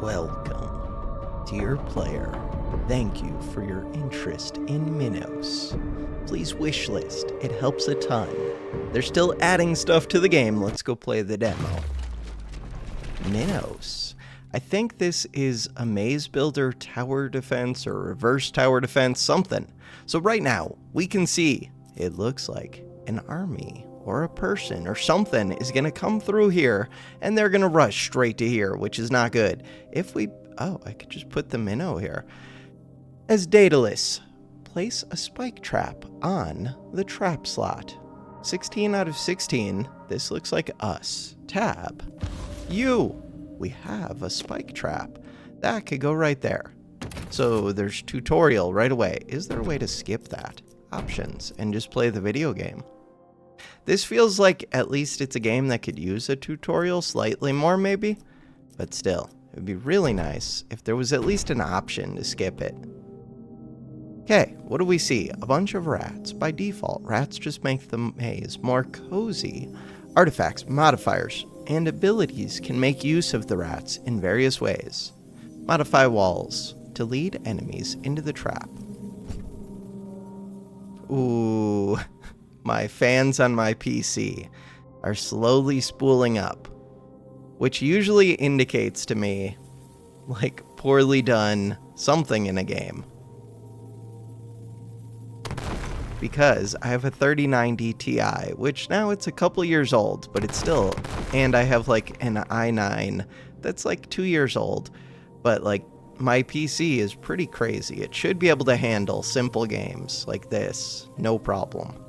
Welcome, dear player. Thank you for your interest in Minos. Please wishlist, it helps a ton. They're still adding stuff to the game. Let's go play the demo. Minos. I think this is a maze builder tower defense or reverse tower defense, something. So right now, we can see it looks like an army or a person or something is going to come through here and they're going to rush straight to here, which is not good. If we, I could just put the minnow here. As Daedalus, place a spike trap on the trap slot. 16 out of 16, this looks like us. Tab. We have a spike trap. That could go right there. So there's tutorial right away. Is there a way to skip that? Options and just play the video game. This feels like at least it's a game that could use a tutorial slightly more maybe, but still, it would be really nice if there was at least an option to skip it. Okay, what do we see? A bunch of rats. By default, rats just make the maze more cozy. Artifacts, modifiers, and abilities can make use of the rats in various ways. Modify walls to lead enemies into the trap. Ooh, my fans on my PC are slowly spooling up, which usually indicates to me, like, poorly done something in a game. Because I have a 3090 Ti, which now it's a couple years old, but it's still, and I have like an i9 that's like 2 years old, but like my PC is pretty crazy. It should be able to handle simple games like this, no problem.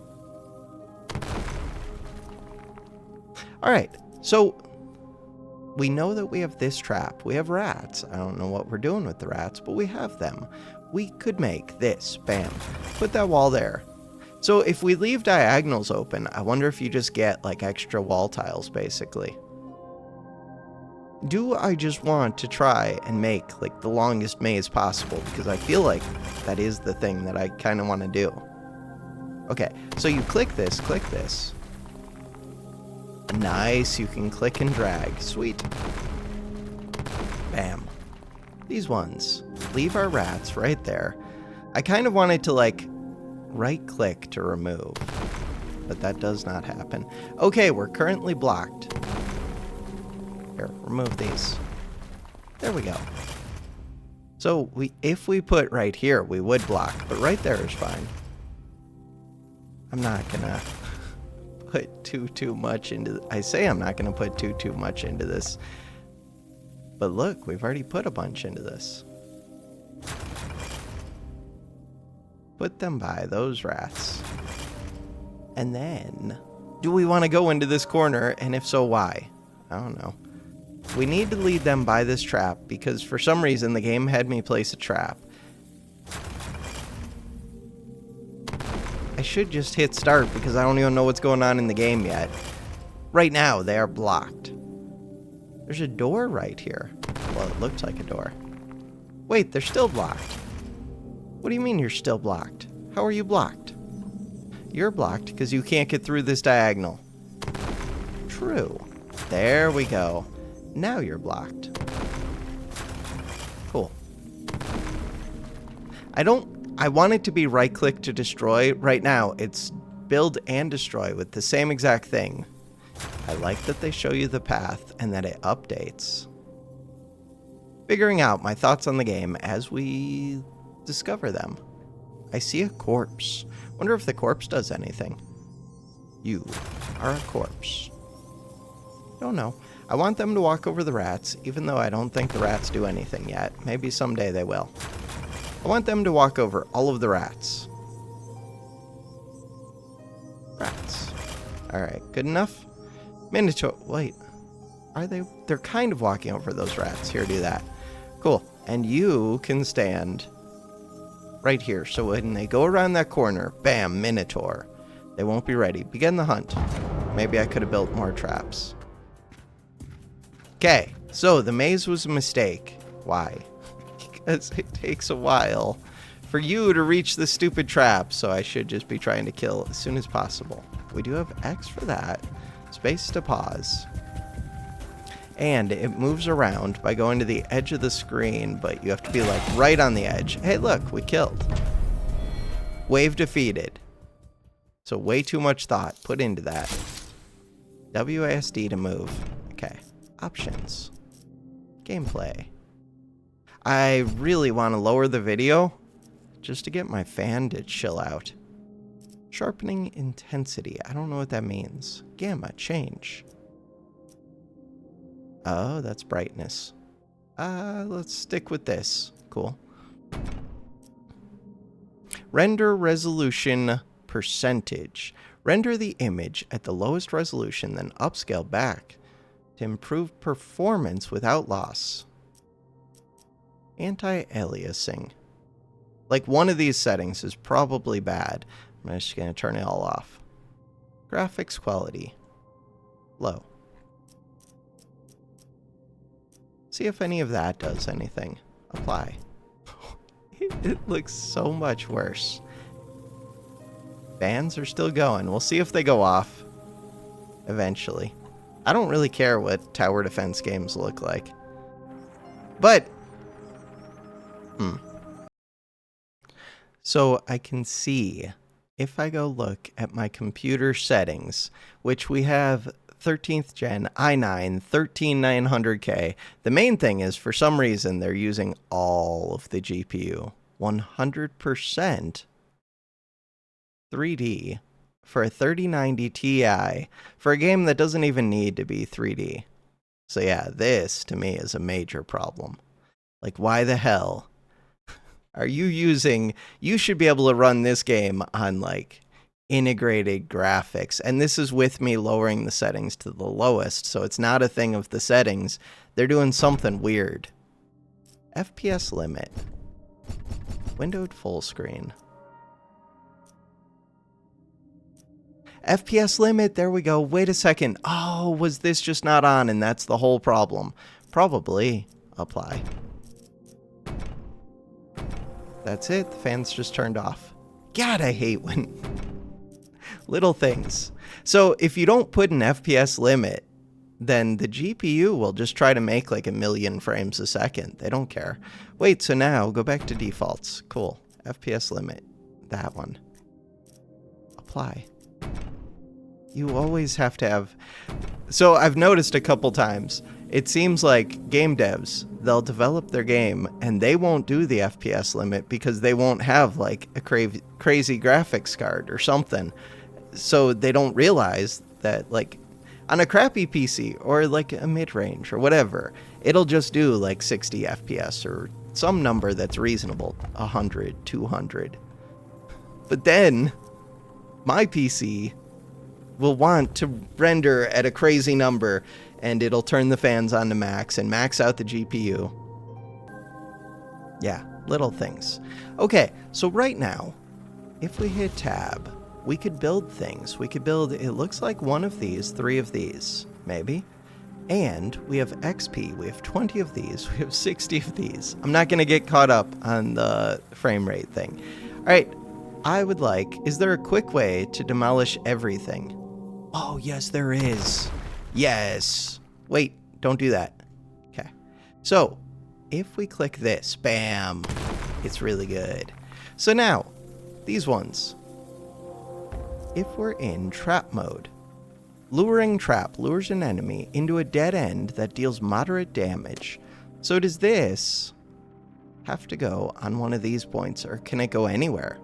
Alright, so we know that we have this trap. We have rats. I don't know what we're doing with the rats, but we have them. We could make this, bam, put that wall there. So if we leave diagonals open, I wonder if you just get like extra wall tiles basically. Do I just want to try and make like the longest maze possible? Because I feel like that is the thing that I kind of want to do. Okay, so you click this. Nice, you can click and drag. Sweet. Bam. These ones. Leave our rats right there. I kind of wanted to like right click to remove, but that does not happen. Okay, we're currently blocked. Here, remove these. There we go. So if we put right here, we would block, but right there is fine. I'm not gonna put too much into I say I'm not gonna put too much into this, but look, we've already put a bunch into this. Put them by those rats. And then, do we want to go into this corner? And if so, why? I don't know. We need to lead them by this trap because for some reason the game had me place a trap. I should just hit start because I don't even know what's going on in the game yet. Right now, they are blocked. There's a door right here. Well, it looked like a door. Wait, they're still blocked. What do you mean you're still blocked? How are you blocked? You're blocked because you can't get through this diagonal. True. There we go. Now you're blocked. Cool. I want it to be right click to destroy. Right now, it's build and destroy with the same exact thing. I like that they show you the path and that it updates. Figuring out my thoughts on the game as we discover them. I see a corpse. Wonder if the corpse does anything. You are a corpse. Don't know. I want them to walk over the rats, even though I don't think the rats do anything yet. Maybe someday they will. I want them to walk over all of the rats. Rats. Alright, good enough? Minotaur. Wait. Are they? They're kind of walking over those rats. Here, do that. Cool. And you can stand right here. So when they go around that corner, bam, Minotaur. They won't be ready. Begin the hunt. Maybe I could have built more traps. Okay, so the maze was a mistake. Why? Because it takes a while for you to reach the stupid trap, so I should just be trying to kill as soon as possible. We do have X for that. Space to pause. And it moves around by going to the edge of the screen, but you have to be like right on the edge. Hey, look, we killed. Wave defeated. So way too much thought put into that. WASD to move. Okay. Options. Gameplay. I really want to lower the video just to get my fan to chill out. Sharpening intensity. I don't know what that means. Gamma, change. Oh, that's brightness. Let's stick with this. Cool. Render resolution percentage. Render the image at the lowest resolution, then upscale back to improve performance without loss. Anti-aliasing. Like, one of these settings is probably bad. I'm just going to turn it all off. Graphics quality. Low. See if any of that does anything. Apply. It looks so much worse. Fans are still going. We'll see if they go off eventually. I don't really care what tower defense games look like. But, so I can see if I go look at my computer settings, which we have 13th gen i9 13900K. The main thing is, for some reason, they're using all of the GPU. 100% 3D for a 3090 Ti for a game that doesn't even need to be 3D. So yeah, this to me is a major problem. Like, why the hell are you using... You should be able to run this game on, like, integrated graphics. And this is with me lowering the settings to the lowest, so it's not a thing of the settings. They're doing something weird. FPS limit. Windowed full screen. FPS limit, there we go. Wait a second. Oh, was this just not on and that's the whole problem? Probably. Apply. That's it. The fan's just turned off. God, I hate when... little things. So if you don't put an FPS limit, then the GPU will just try to make like 1,000,000 frames a second. They don't care. Wait, so now go back to defaults. Cool. FPS limit. That one. Apply. You always have to have... So I've noticed a couple times, it seems like game devs, they'll develop their game and they won't do the FPS limit because they won't have like a crazy graphics card or something. So they don't realize that, like, on a crappy PC or like a mid-range or whatever, it'll just do like 60 FPS or some number that's reasonable, 100, 200. But then my PC will want to render at a crazy number and it'll turn the fans on to max and max out the GPU. Yeah, little things. Okay, so right now, if we hit tab, we could build things. We could build, it looks like one of these, 3 of these, maybe. And we have XP, we have 20 of these, we have 60 of these. I'm not gonna get caught up on the frame rate thing. All right, I would like, is there a quick way to demolish everything? Oh, yes, there is. Yes. Wait, don't do that. Okay. So, if we click this, bam, it's really good. So now, these ones. If we're in trap mode, luring trap lures an enemy into a dead end that deals moderate damage. So does this have to go on one of these points, or can it go anywhere?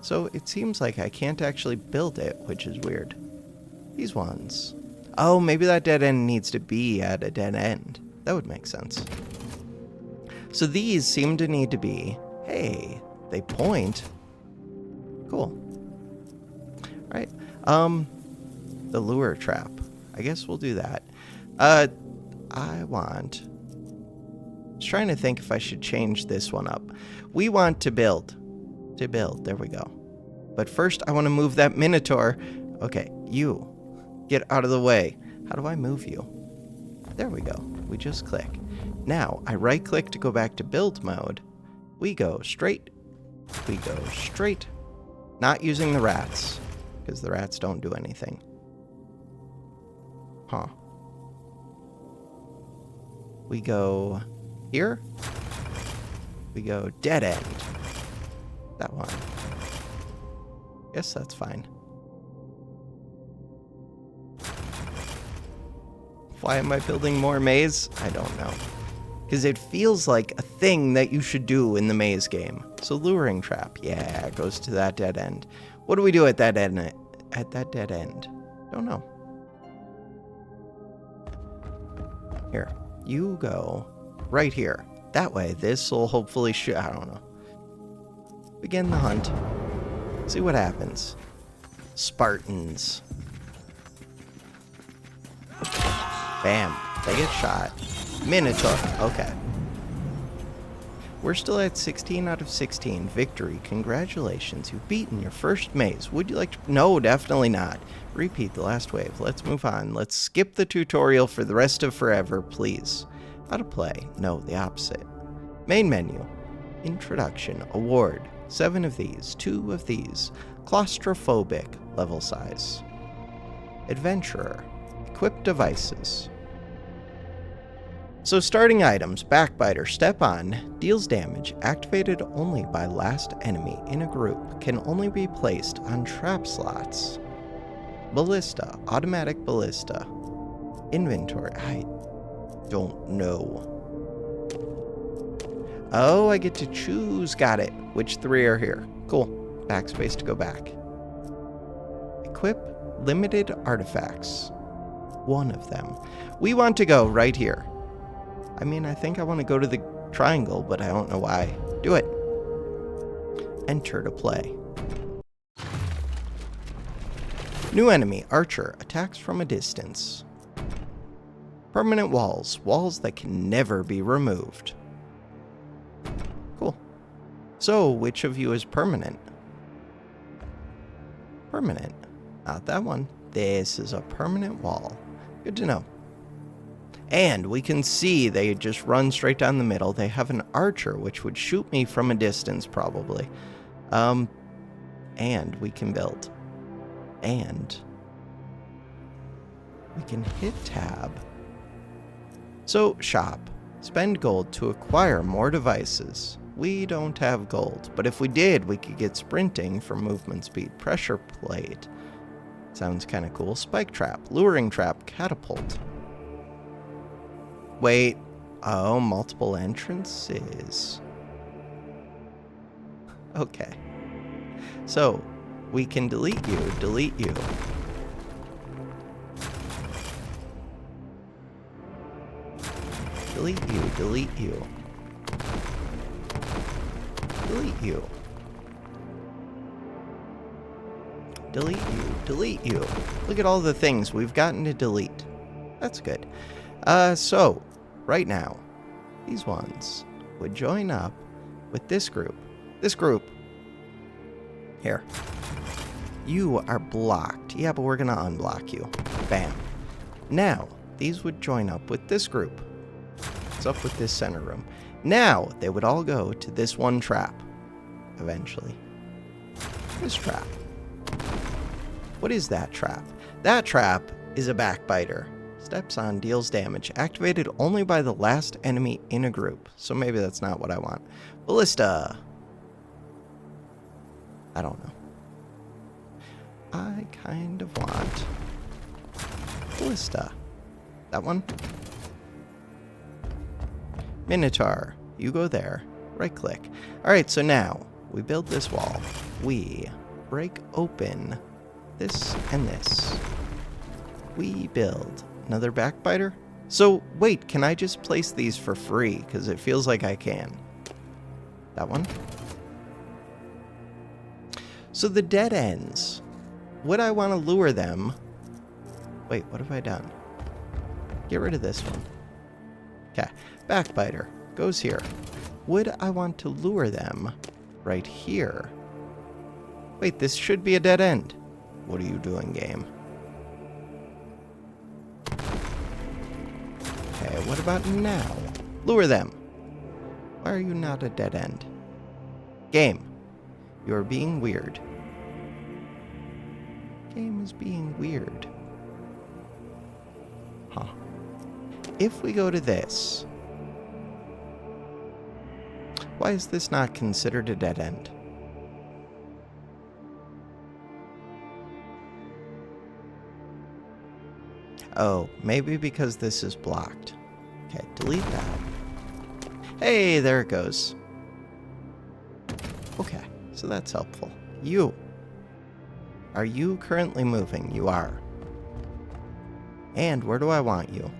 So it seems like I can't actually build it, which is weird. These ones. Oh, maybe that dead end needs to be at a dead end. That would make sense. So these seem to need to be, hey, they point. Cool. All right. The lure trap. I guess we'll do that. I want... I was trying to think if I should change this one up. We want to build. To build. There we go. But first, I want to move that Minotaur. Okay, you. Get out of the way. How do I move you? There we go. We just click. Now, I right-click to go back to build mode. We go straight. We go straight. Not using the rats, because the rats don't do anything. Huh. We go here. We go dead end. That one. Guess that's fine. Why am I building more maze? I don't know. Because it feels like a thing that you should do in the maze game. So luring trap. Yeah, it goes to that dead end. What do we do at that end? At that dead end? Don't know. Here. You go right here. That way, this will hopefully shoot. I don't know. Begin the hunt. See what happens. Spartans. Bam. They get shot. Minotaur. Okay. We're still at 16 out of 16. Victory. Congratulations. You've beaten your first maze. Would you like to... No, definitely not. Repeat the last wave. Let's move on. Let's skip the tutorial for the rest of forever, please. How to play? No, the opposite. Main menu. Introduction. Award. 7 of these. 2 of these. Claustrophobic. Level size. Adventurer. Equip devices. So starting items, Backbiter, step on, deals damage, activated only by last enemy in a group, can only be placed on trap slots. Ballista, automatic ballista. Inventory, I don't know. Oh, I get to choose, got it. Which 3 are here? Cool, backspace to go back. Equip limited artifacts. 1 of them. We want to go right here. I mean, I think I want to go to the triangle, but I don't know why. Do it. Enter to play. New enemy, Archer, attacks from a distance. Permanent walls, walls that can never be removed. Cool. So, which of you is permanent? Permanent. Not that one. This is a permanent wall. Good to know. And we can see they just run straight down the middle. They have an archer, which would shoot me from a distance, probably. And we can build. And we can hit tab. So, shop. Spend gold to acquire more devices. We don't have gold, but if we did, we could get sprinting for movement speed. Pressure plate. Sounds kind of cool. Spike trap. Luring trap. Catapult. Wait, oh, multiple entrances. Okay. So, we can delete you, delete you. Delete you, delete you. Delete you. Delete you, delete you. Look at all the things we've gotten to delete. That's good. So, right now, these ones would join up with this group. This group. Here. You are blocked. Yeah, but we're going to unblock you. Bam. Now, these would join up with this group. What's up with this center room? Now, they would all go to this one trap. Eventually. This trap. What is that trap? That trap is a backbiter. Steps on, deals damage. Activated only by the last enemy in a group. So maybe that's not what I want. Ballista. I don't know. I kind of want Ballista. That one. Minotaur. You go there. Right click. Alright, so now we build this wall. We break open this and this. We build another backbiter? So, wait, can I just place these for free? Because it feels like I can. That one. So the dead ends. Would I want to lure them? Wait, what have I done? Get rid of this one. Okay, backbiter. Goes here. Would I want to lure them right here? Wait, this should be a dead end. What are you doing, game? Okay, what about now? Lure them. Why are you not a dead end? Game, you are being weird. Game is being weird. if we go to this, why is this not considered a dead end? Oh, maybe because this is blocked. Okay, delete that. Hey, there it goes. Okay, so that's helpful. You. Are you currently moving? You are. And where do I want you?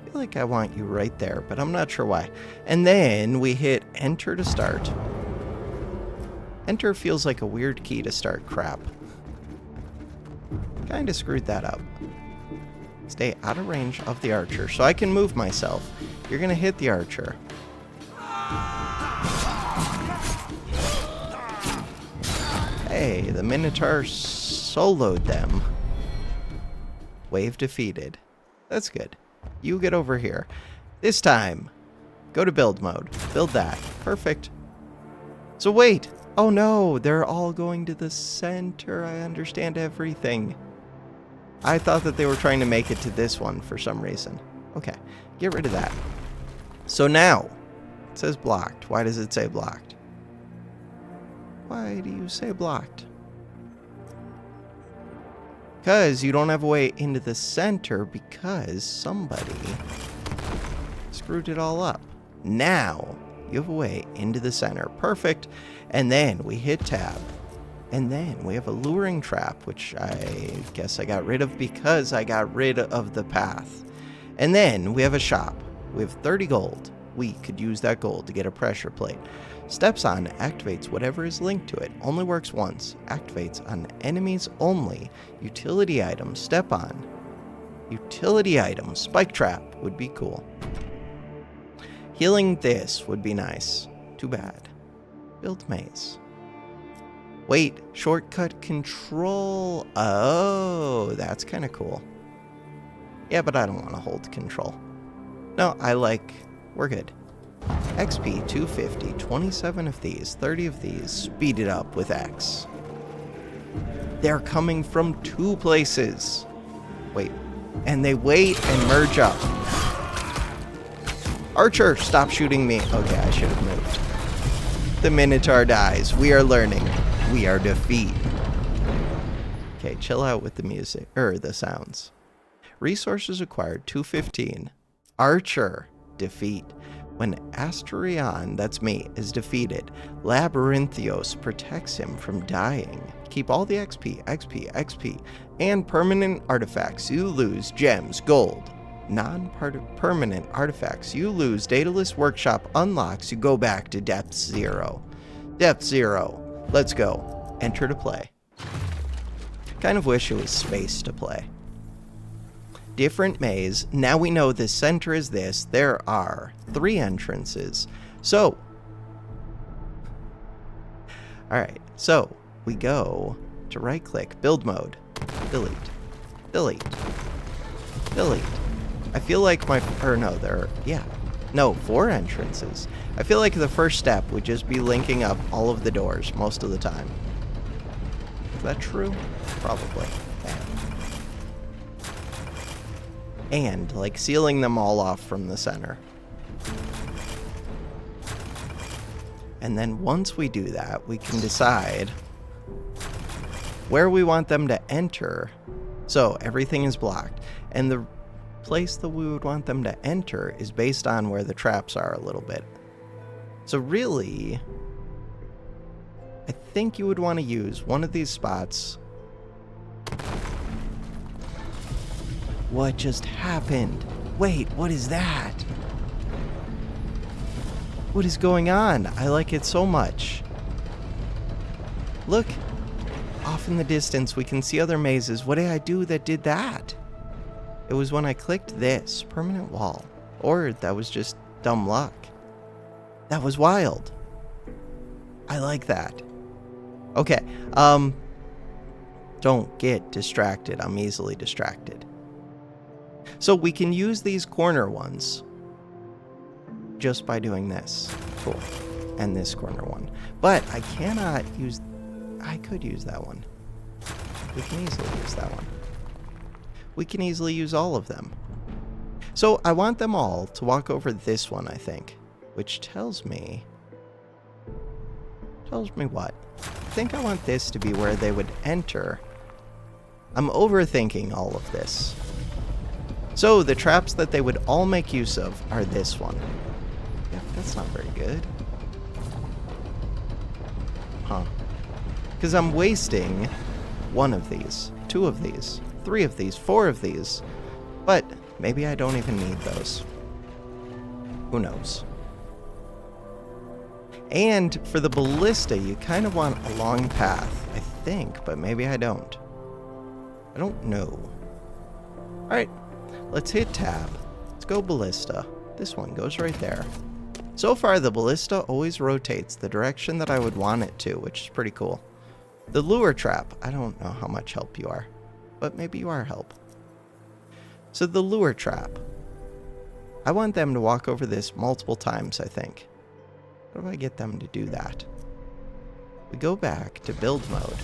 I feel like I want you right there, but I'm not sure why. And then we hit enter to start. Enter feels like a weird key to start crap. Kinda screwed that up. Stay out of range of the archer so I can move myself. You're gonna hit the archer. Hey, the Minotaur soloed them. Wave defeated. That's good. You get over here. This time, go to build mode. Build that. Perfect. So wait. Oh no, they're all going to the center. I understand everything. I thought that they were trying to make it to this one for some reason. Okay, get rid of that. So now, it says blocked. Why does it say blocked? Why do you say blocked? Because you don't have a way into the center because somebody screwed it all up. Now, you have a way into the center. Perfect. And then we hit tab. And then we have a luring trap, which I guess I got rid of because I got rid of the path. And then we have a shop. We have 30 gold. We could use that gold to get a pressure plate. Steps on activates whatever is linked to it. Only works once. Activates on enemies only. Utility items. Step on. Utility items. Spike trap would be cool. Healing this would be nice. Too bad. Build maze. Wait, shortcut control. Oh, that's kind of cool. Yeah, but I don't want to hold control. No, we're good. XP 250, 27 of these, 30 of these, speed it up with X. They're coming from 2 places. Wait, and they wait and merge up. Archer, stop shooting me. Okay, I should have moved. The Minotaur dies. We are learning. We are defeat. Okay, chill out with the music, the sounds. Resources acquired, 215. Archer, defeat. When Asterion, that's me, is defeated, Labyrinthios protects him from dying. Keep all the XP, and permanent artifacts. You lose gems, gold. Non-permanent artifacts. You lose Daedalus Workshop unlocks. You go back to Depth 0. Depth 0. Let's go. Enter to play. Kind of wish it was space to play. Different maze. Now we know the center is this. There are 3 entrances. So, alright, so we go to right click, build mode, delete, delete, delete. I feel like 4 entrances. I feel like the first step would just be linking up all of the doors most of the time. Is that true? Probably. And, like, sealing them all off from the center. And then once we do that, we can decide where we want them to enter. So, everything is blocked. And the place that we would want them to enter is based on where the traps are a little bit. So really, I think you would want to use one of these spots. What just happened? Wait, what is that? What is going on? I like it so much. Look, off in the distance, we can see other mazes. What did I do that did that? It was when I clicked this permanent wall. Or that was just dumb luck. That was wild. I like that. Okay, don't get distracted. I'm easily distracted. So we can use these corner ones just by doing this. Cool. And this corner one. But I cannot use... I could use that one. We can easily use that one. we can easily use all of them. So I want them all to walk over this one, I think, which tells me what? I think I want this to be where they would enter. I'm overthinking all of this. So the traps that they would all make use of are this one. Yep, that's not very good. Huh. Because I'm wasting one of these, two of these, three of these, four of these. But maybe I don't even need those. Who knows? And for the ballista, you kind of want a long path, I think, but maybe I don't. I don't know. Alright, let's hit tab. Let's go ballista. This one goes right there. So far, the ballista always rotates the direction that I would want it to, which is pretty cool. The lure trap, I don't know how much help you are, but maybe you are help. So the lure trap. I want them to walk over this multiple times, I think. How do I get them to do that? We go back to build mode.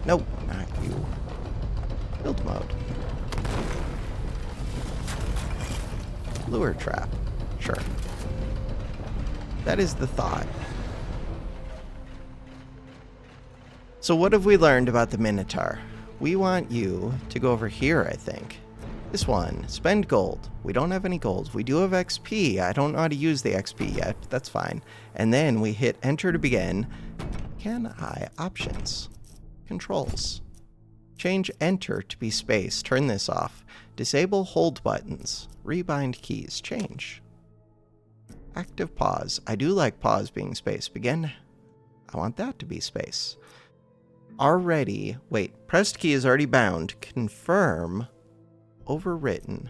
Nope, not you. Build mode. Lure trap. Sure. That is the thought. So what have we learned about the Minotaur? We want you to go over here, I think. This one, spend gold. We don't have any gold. We do have XP. I don't know how to use the XP yet. That's fine. And then we hit enter to begin. Can I? Options. Controls. Change enter to be space. Turn this off. Disable hold buttons. Rebind keys. Change. Active pause. I do like pause being space. Begin. I want that to be space. Already. Wait. Pressed key is already bound. Confirm. Overwritten.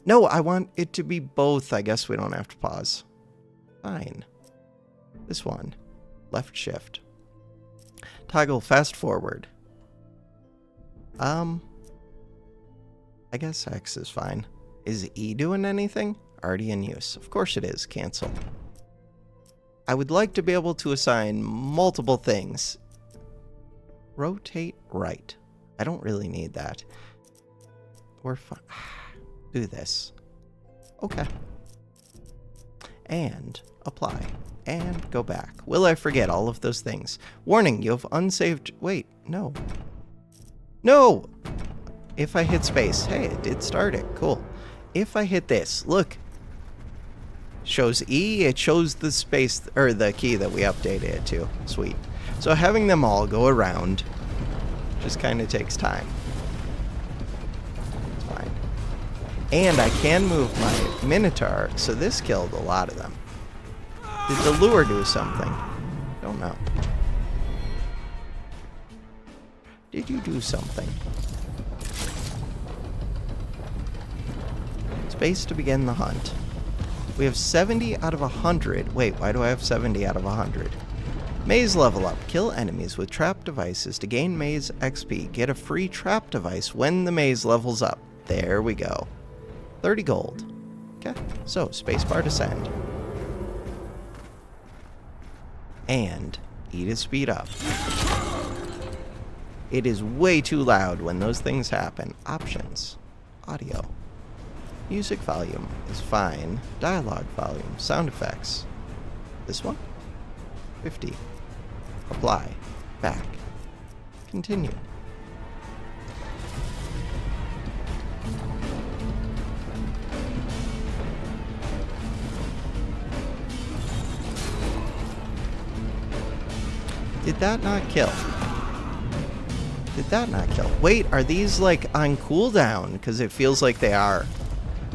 No, I want it to be both. I guess we don't have to pause. Fine. This one. Left shift. Toggle fast forward. I guess X is fine. Is E doing anything? Already in use. Of course it is. Cancel. I would like to be able to assign multiple things. Rotate right. I don't really need that. We're fine. Do this. Okay. And apply. And go back. Will I forget all of those things? Warning, you have unsaved... Wait, no. No! If I hit space. Hey, it did start it. Cool. If I hit this, look. Shows E, it shows the space, or the key that we updated it to. Sweet. So having them all go around just kind of takes time. And I can move my Minotaur, so this killed a lot of them. Did the lure do something? Don't know. Did you do something? Space to begin the hunt. We have 70 out of 100. Wait, why do I have 70 out of 100? Maze level up. Kill enemies with trap devices to gain maze XP. Get a free trap device when the maze levels up. There we go. 30 gold. Okay, so spacebar to send. And E to speed up. It is way too loud when those things happen. Options. Audio. Music volume is fine. Dialogue volume. Sound effects. This one? 50. Apply. Back. Continue. Did that not kill? Did that not kill? Wait, are these like on cooldown? Because it feels like they are.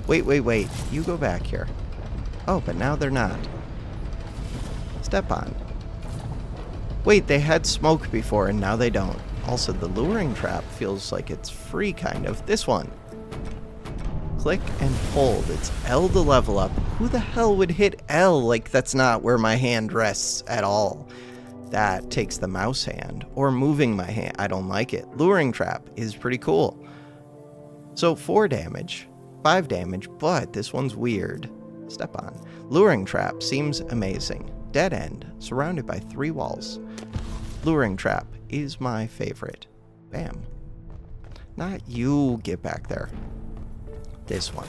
Wait, wait, wait. You go back here. Oh, but now they're not. Step on. Wait, they had smoke before and now they don't. Also, the luring trap feels like it's free, kind of. This one. Click and hold. It's L to level up. Who the hell would hit L? Like, that's not where my hand rests at all. That takes the mouse hand. Or moving my hand. I don't like it. Luring trap is pretty cool. So 4 damage. 5 damage, but this one's weird. Step on. Luring trap seems amazing. Dead end. Surrounded by 3 walls. Luring trap is my favorite. Bam. Not you. Get back there. This one.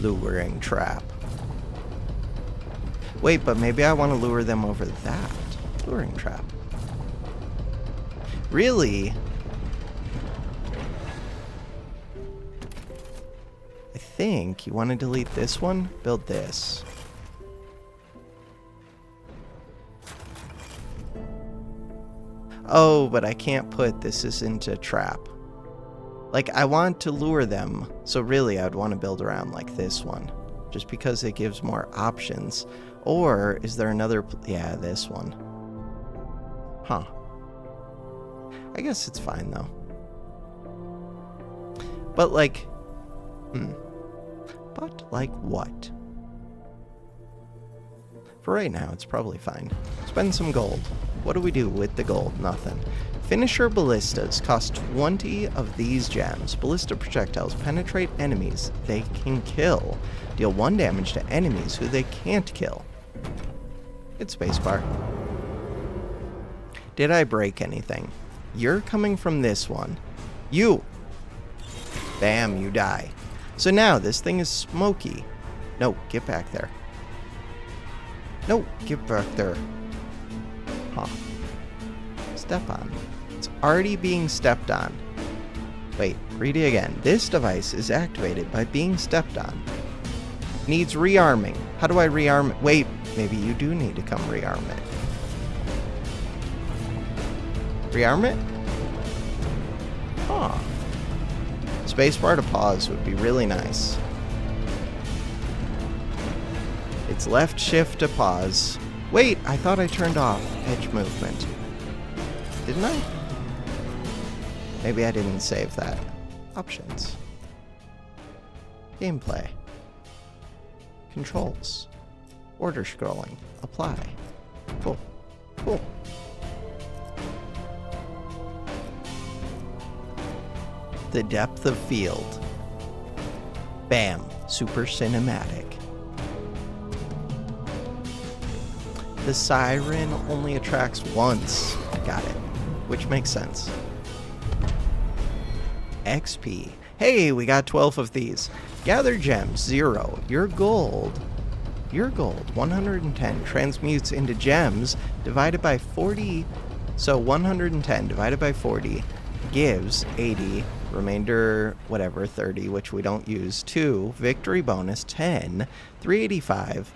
Luring trap. Wait, but maybe I want to lure them over that. Luring trap. Really? I think you want to delete this one? Build this. Oh, but I can't put this is into a trap. Like, I want to lure them, so really I'd want to build around like this one. Just because it gives more options. Or is there another... yeah, this one. Huh. I guess it's fine, though. But, like... But, like, what? For right now, it's probably fine. Spend some gold. What do we do with the gold? Nothing. Finisher ballistas cost 20 of these gems. Ballista projectiles penetrate enemies they can kill. Deal 1 damage to enemies who they can't kill. Hit spacebar. Did I break anything? You're coming from this one. You! Bam, you die. So now this thing is smoky. No, get back there. No, get back there. Huh. Step on. It's already being stepped on. Wait, read it again. This device is activated by being stepped on. Needs rearming. How do I rearm it? Wait, maybe you do need to come rearm it. Rearm it? Huh. Spacebar to pause would be really nice. It's left shift to pause. Wait, I thought I turned off edge movement. Didn't I? Maybe I didn't save that. Options. Gameplay. Controls. Order scrolling. Apply. Cool. Cool. The depth of field. Bam. Super cinematic. The siren only attracts once. Got it. Which makes sense. XP. Hey, we got 12 of these. Gather gems, 0. Your gold, 110, transmutes into gems divided by 40. So 110 divided by 40 gives 80. Remainder, whatever, 30, which we don't use. 2. Victory bonus, 10. 385.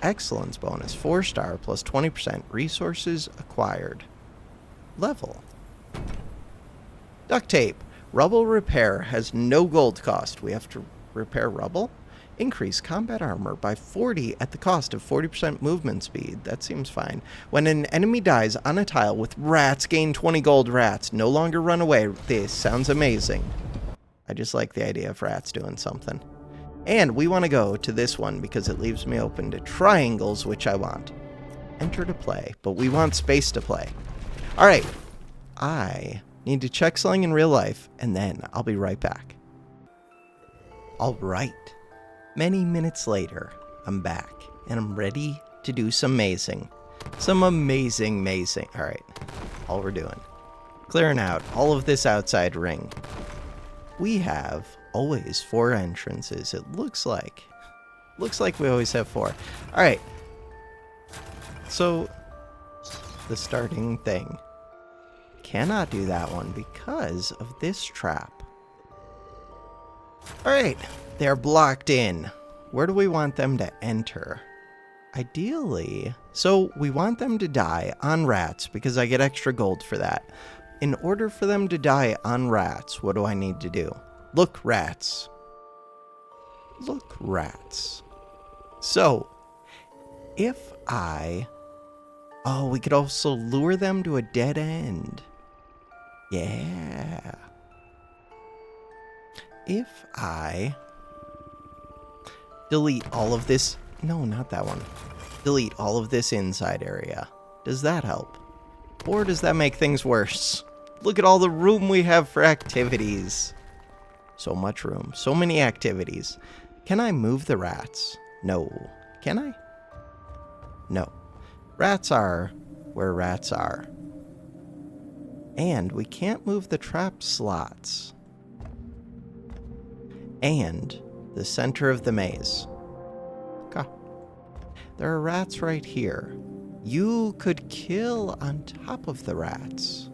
Excellence bonus, 4-star plus 20%. Resources acquired. Level. Duct tape. Rubble repair has no gold cost. We have to repair rubble? Increase combat armor by 40 at the cost of 40% movement speed. That seems fine. When an enemy dies on a tile with rats, gain 20 gold rats. No longer run away. This sounds amazing. I just like the idea of rats doing something. And we want to go to this one because it leaves me open to triangles, which I want. Enter to play, but we want space to play. All right. I need to check something in real life, and then I'll be right back. All right. Many minutes later, I'm back, and I'm ready to do some amazing. Some amazing. All right. All we're doing. Clearing out all of this outside ring. We have always 4 entrances. It looks like. Looks like we always have 4. All right. So, the starting thing. Cannot do that one because of this trap. All right. They're blocked in. Where do we want them to enter? Ideally, so we want them to die on rats because I get extra gold for that. In order for them to die on rats, what do I need to do? Look, rats. Look, rats. So, if I... oh, we could also lure them to a dead end. Yeah. If I... delete all of this... no, not that one. Delete all of this inside area. Does that help? Or does that make things worse? Look at all the room we have for activities. So much room. So many activities. Can I move the rats? No. Can I? No. Rats are where rats are. And we can't move the trap slots. And the center of the maze. Okay. There are rats right here. You could kill on top of the rats.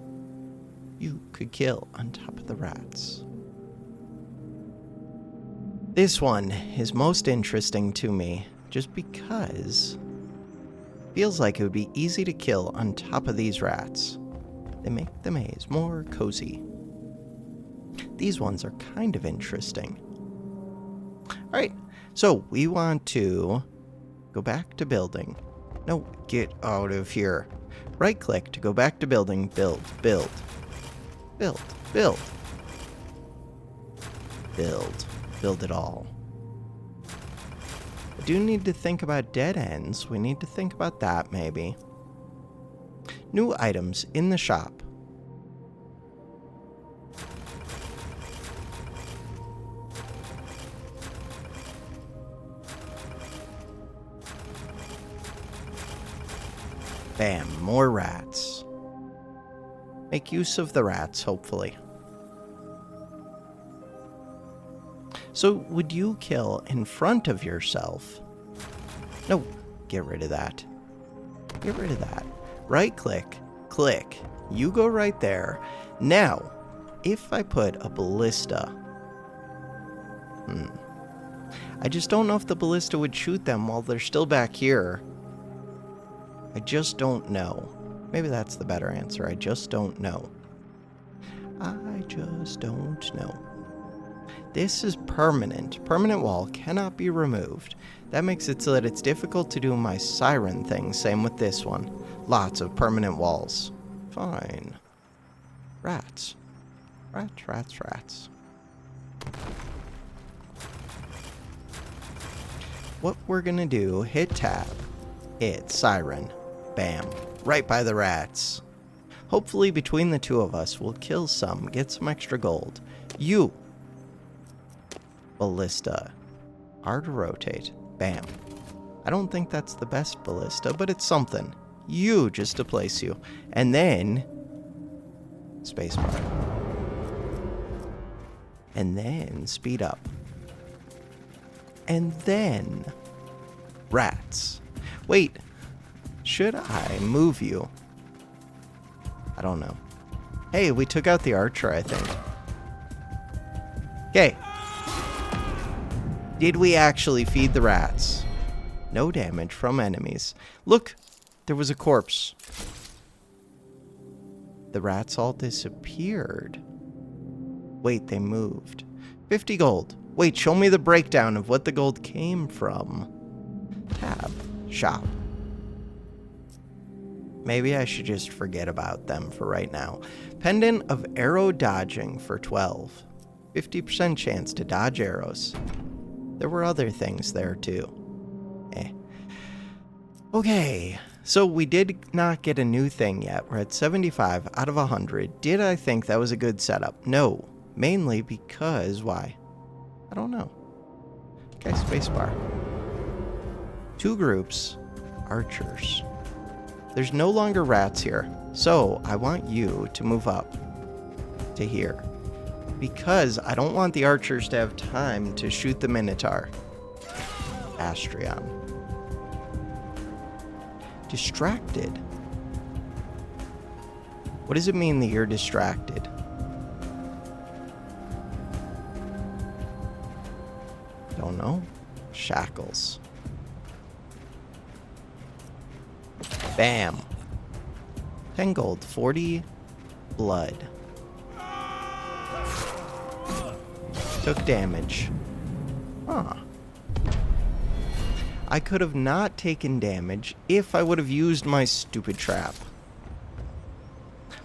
You could kill on top of the rats. This one is most interesting to me just because it feels like it would be easy to kill on top of these rats. They make the maze more cozy. These ones are kind of interesting. Alright, so we want to go back to building. No, get out of here. Right click to go back to building, build, build. Build, build. Build, build it all. I do need to think about dead ends. We need to think about that maybe. New items in the shop. Bam, more rats. Make use of the rats, hopefully. So, would you kill in front of yourself? No, get rid of that. Get rid of that. Right click, click. You go right there. Now, if I put a ballista... I just don't know if the ballista would shoot them while they're still back here. I just don't know. Maybe that's the better answer. I just don't know. I just don't know. This is permanent. Permanent wall cannot be removed. That makes it so that it's difficult to do my siren thing. Same with this one. Lots of permanent walls. Fine. Rats. Rats, rats, rats. What we're gonna do, hit tab, hit siren, bam, right by the rats. Hopefully between the two of us, we'll kill some, get some extra gold. You, ballista, R to rotate, bam. I don't think that's the best ballista, but it's something. You, just to place you. And then, spacebar. And then, speed up. And then, rats. Wait, should I move you? I don't know. Hey, we took out the archer, I think. Okay. Did we actually feed the rats? No damage from enemies. Look, there was a corpse. The rats all disappeared. Wait, they moved. 50 gold. Wait, show me the breakdown of what the gold came from. Tab. Shop. Maybe I should just forget about them for right now. Pendant of arrow dodging for 12. 50% chance to dodge arrows. There were other things there too. Okay, so we did not get a new thing yet. We're at 75 out of 100. Did I think that was a good setup? No. Mainly because, why? I don't know. Okay, spacebar. 2 groups. Archers. There's no longer rats here. So, I want you to move up to here. Because I don't want the archers to have time to shoot the Minotaur. Astrion. Distracted. What does it mean that you're distracted? Don't know. Shackles. Bam. 10 gold, 40 blood. Took damage. Huh. I could have not taken damage if I would have used my stupid trap.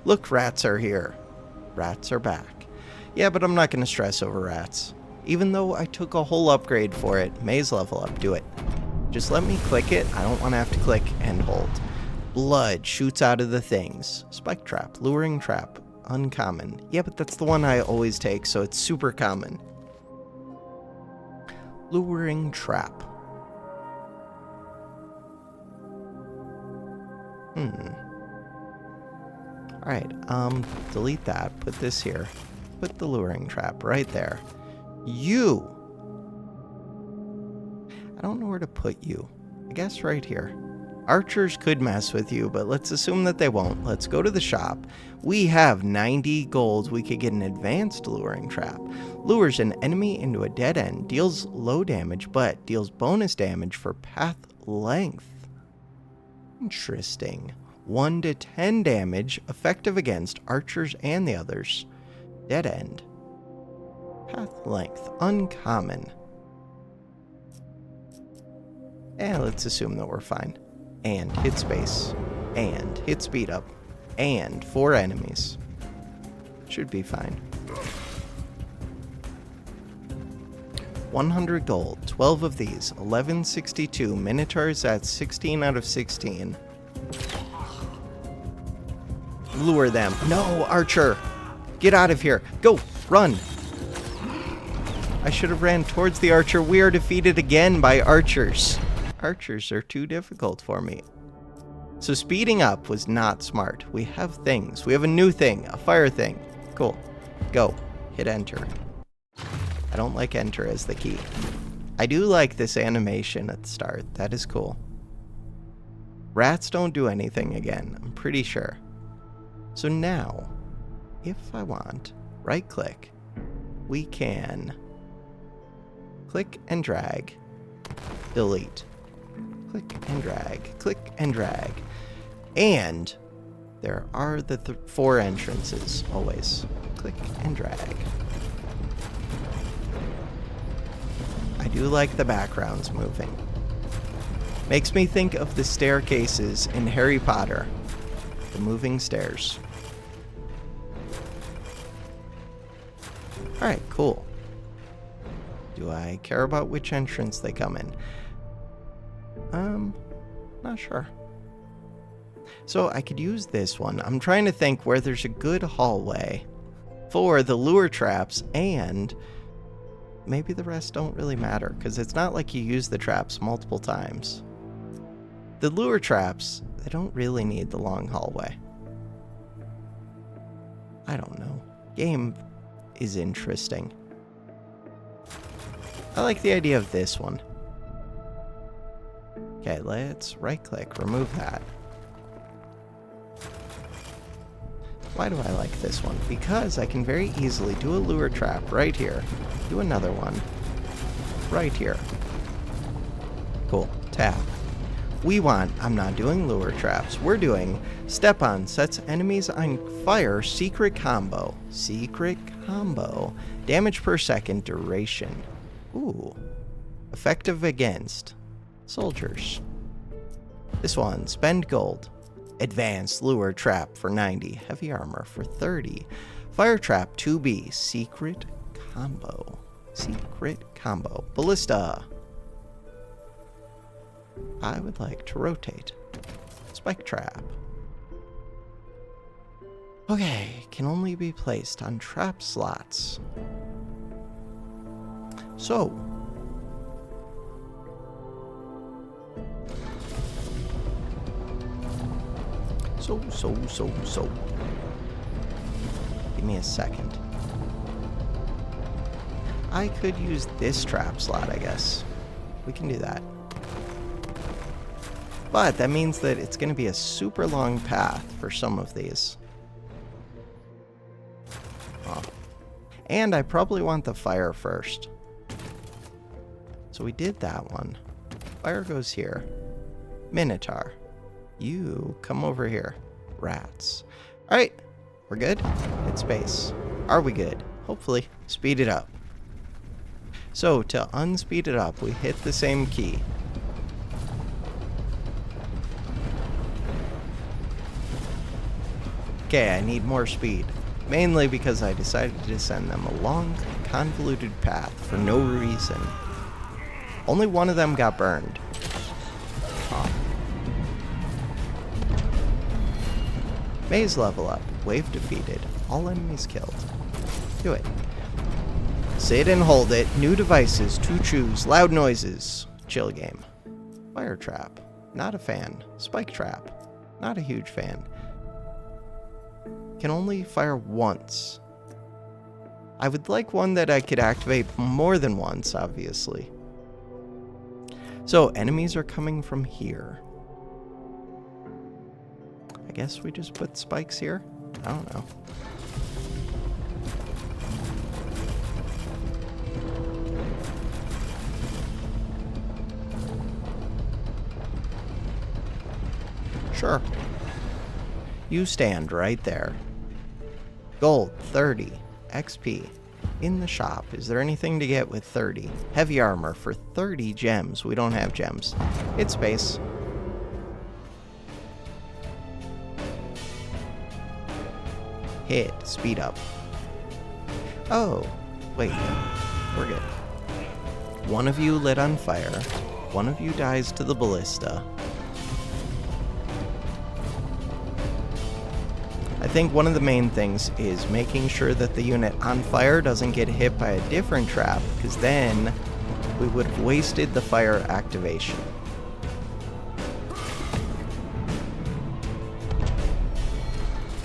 Look, rats are here. Rats are back. Yeah, but I'm not going to stress over rats. Even though I took a whole upgrade for it. Maze level up. Do it. Just let me click it. I don't want to have to click and hold. Blood shoots out of the things. Spike trap. Luring trap. Uncommon. Yeah, but that's the one I always take, so it's super common. Luring trap. Alright, delete that. Put this here. Put the luring trap right there. You! I don't know where to put you. I guess right here. Archers could mess with you, but let's assume that they won't. Let's go to the shop. We have 90 gold. We could get an advanced luring trap. Lures an enemy into a dead end. Deals low damage, but deals bonus damage for path length. Interesting. 1 to 10 damage, effective against archers and the others. Dead end. Path length, uncommon. And let's assume that we're fine. And hit space. And hit speed up. And 4 enemies. Should be fine. 100 gold, 12 of these, 1162. Minotaurs at 16 out of 16. Lure them. No, Archer! Get out of here. Go! Run! I should have ran towards the Archer. We are defeated again by Archers. Archers are too difficult for me. So speeding up was not smart. We have things. We have a new thing. A fire thing. Cool. Go. Hit enter. I don't like enter as the key. I do like this animation at the start. That is cool. Rats don't do anything again. I'm pretty sure. So now, if I want, right click, we can click and drag, delete. Click and drag, click and drag. And there are the 4 entrances, always. Click and drag. I do like the backgrounds moving. Makes me think of the staircases in Harry Potter. The moving stairs. Alright, cool. Do I care about which entrance they come in? Not sure. So I could use this one. I'm trying to think where there's a good hallway for the lure traps, and maybe the rest don't really matter, because it's not like you use the traps multiple times. The lure traps, they don't really need the long hallway. I don't know. Game is interesting. I like the idea of this one. Okay, let's right-click, remove that. Why do I like this one? Because I can very easily do a lure trap right here. Do another one right here. Cool. Tap. I'm not doing lure traps. We're doing step on, sets enemies on fire, secret combo. Secret combo. Damage per second, duration. Ooh. Effective against soldiers. This one, spend gold. Advanced lure trap for 90. Heavy armor for 30. Fire trap 2B. Secret combo. Secret combo. Ballista. I would like to rotate. Spike trap. Okay, can only be placed on trap slots. So. Give me a second. I could use this trap slot, I guess. We can do that. But that means that it's going to be a super long path for some of these. Oh. And I probably want the fire first. So we did that one. Fire goes here. Minotaur. You come over here. Rats. Alright, we're good? Hit space. Are we good? Hopefully. Speed it up. So, to unspeed it up, we hit the same key. Okay, I need more speed. Mainly because I decided to send them a long, convoluted path for no reason. Only one of them got burned. Oh. Maze level up. Wave defeated. All enemies killed. Do it. Sit and hold it. New devices to choose. Loud noises. Chill game. Fire trap. Not a fan. Spike trap. Not a huge fan. can only fire once. I would like one that I could activate more than once, obviously. So, enemies are coming from here. I guess we just put spikes here? I don't know. Sure. You stand right there. Gold, 30. XP. In the shop. Is there anything to get with 30? Heavy armor for 30 gems. We don't have gems. Hit space. Hit. Speed up. Oh. Wait. We're good. One of you lit on fire. One of you dies to the ballista. I think one of the main things is making sure that the unit on fire doesn't get hit by a different trap, because then we would have wasted the fire activation.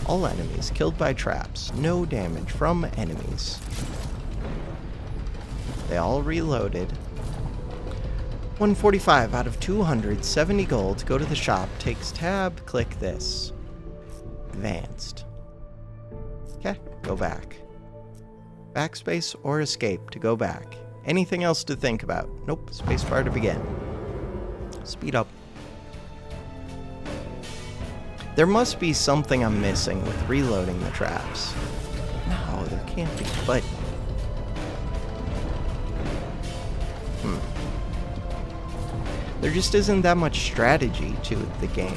All enemies killed by traps. No damage from enemies. They all reloaded. 145 out of 270 gold. Go to the shop. Takes tab. Click this. Advanced. Okay, go back. Backspace or escape to go back. Anything else to think about? Nope, spacebar to begin. Speed up. There must be something I'm missing with reloading the traps. No, there can't be, but... There just isn't that much strategy to the game.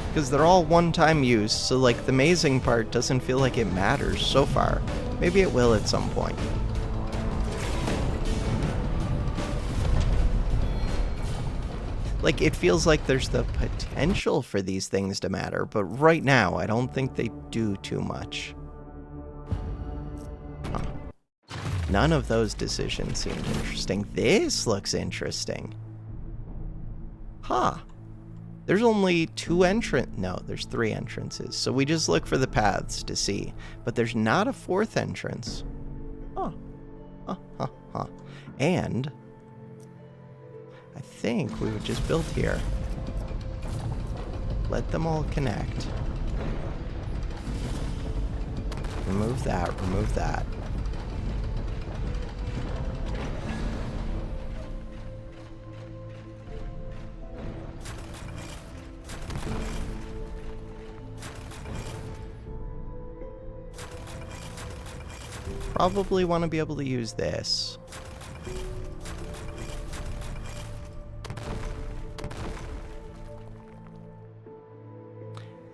Because they're all one-time use, so like the mazing part doesn't feel like it matters so far. Maybe it will at some point. Like, it feels like there's the potential for these things to matter, but right now I don't think they do too much. Huh. None of those decisions seemed interesting. This looks interesting. Huh. There's only there's 3 entrances, so we just look for the paths to see. But there's not a 4th entrance. Huh. And I think we would just build here. Let them all connect. Remove that, remove that. Probably want to be able to use this.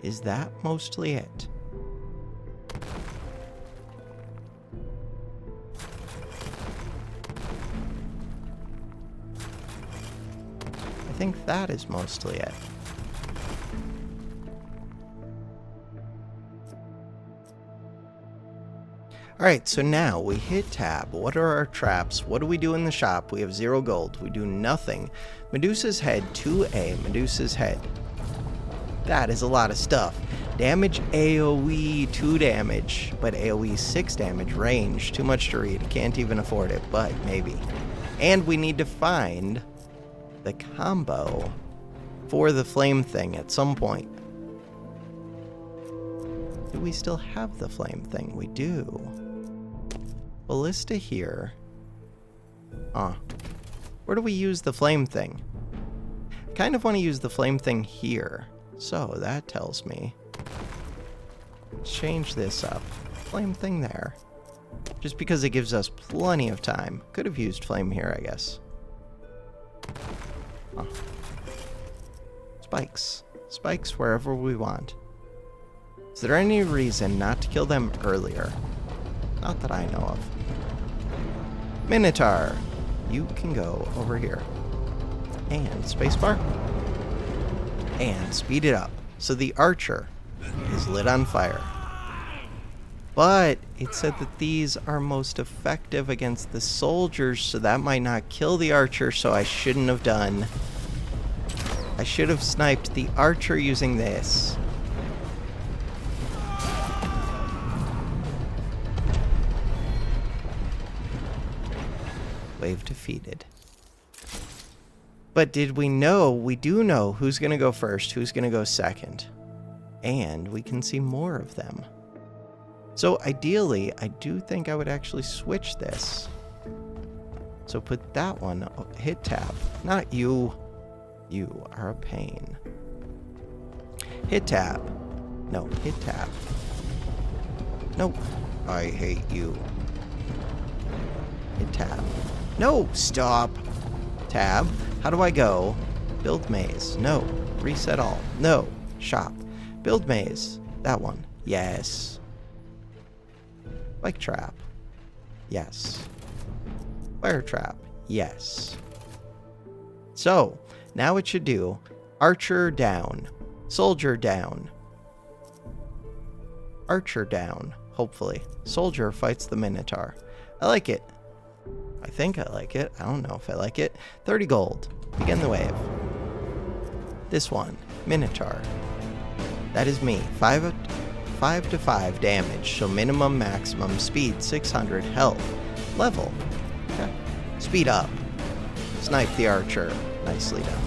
Is that mostly it? I think that is mostly it. Alright, so now we hit tab. What are our traps? What do we do in the shop? We have 0 gold. We do nothing. Medusa's head, 2A. Medusa's head. That is a lot of stuff. Damage AoE 2 damage, but AoE 6 damage. Range, too much to read. Can't even afford it, but maybe. And we need to find the combo for the flame thing at some point. Do we still have the flame thing? We do. Ballista here. Where do we use the flame thing? I kind of want to use the flame thing here. So that tells me. Let's change this up. Flame thing there. Just because it gives us plenty of time. Could have used flame here, I guess. Spikes. Spikes wherever we want. Is there any reason not to kill them earlier? Not that I know of. Minotaur, you can go over here. And spacebar. And speed it up. So the archer is lit on fire. But it said that these are most effective against the soldiers, so that might not kill the archer, so I shouldn't have done. I should have sniped the archer using this. Wave defeated. But did we know? We do know who's going to go first, who's going to go second. And we can see more of them. So ideally, I do think I would actually switch this. So put that one, hit tab. Not you. You are a pain. Hit tab. No, hit tab. Nope. I hate you. Hit tab. No, stop. Tab. How do I go? Build maze. No. Reset all. No. Shop. Build maze. That one. Yes. Spike trap. Yes. Fire trap. Yes. So, now it should do archer down. Soldier down. Archer down. Hopefully. Soldier fights the Minotaur. I like it. I think I like it. I don't know if I like it. 30 gold. Begin the wave. This one. Minotaur. That is me. 5 to 5 damage. So minimum, maximum. Speed 600. Health. Level. Okay. Speed up. Snipe the archer. Nicely done.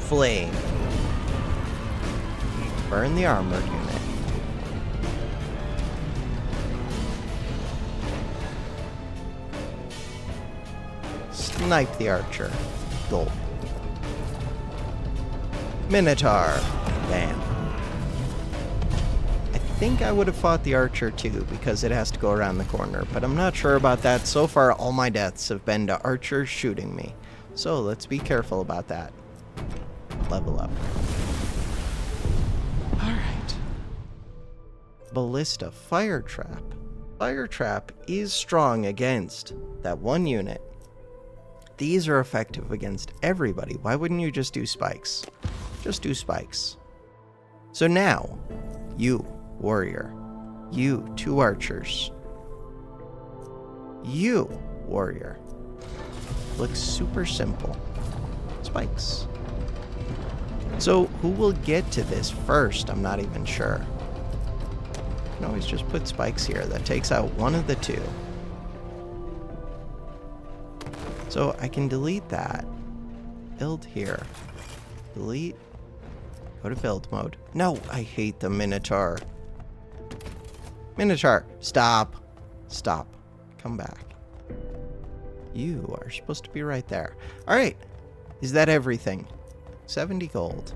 Flame. Burn the armored unit. Snipe the archer. Gold. Minotaur. Bam. I think I would have fought the archer too, because it has to go around the corner, but I'm not sure about that. So far, all my deaths have been to archers shooting me. So let's be careful about that. Level up. Alright. Ballista. Fire trap. Fire trap is strong against that one unit. These are effective against everybody. Why wouldn't you just do spikes? Just do spikes. So now, you, warrior. You, 2 archers. You, warrior. Looks super simple. Spikes. So who will get to this first? I'm not even sure. You can always just put spikes here. That takes out one of the 2. So I can delete that. Build here. Delete. Go to build mode. No, I hate the Minotaur. Minotaur, stop. Stop. Come back. You are supposed to be right there. Alright. Is that everything? 70 gold.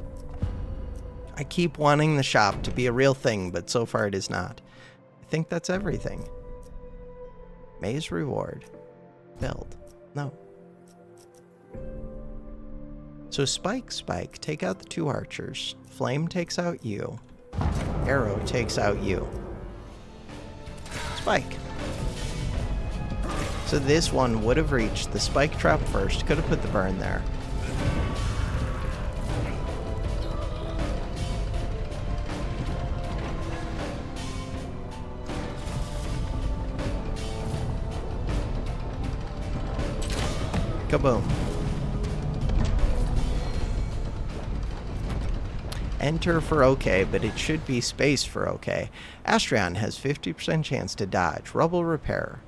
I keep wanting the shop to be a real thing, but so far it is not. I think that's everything. Maze reward. Build. No. So spike, take out the 2 archers. Flame takes out you. Arrow takes out you. Spike. So this one would have reached the spike trap first. Could have put the burn there. Kaboom. Enter for OK, but it should be space for OK. Astrion has 50% chance to dodge. Rubble repair.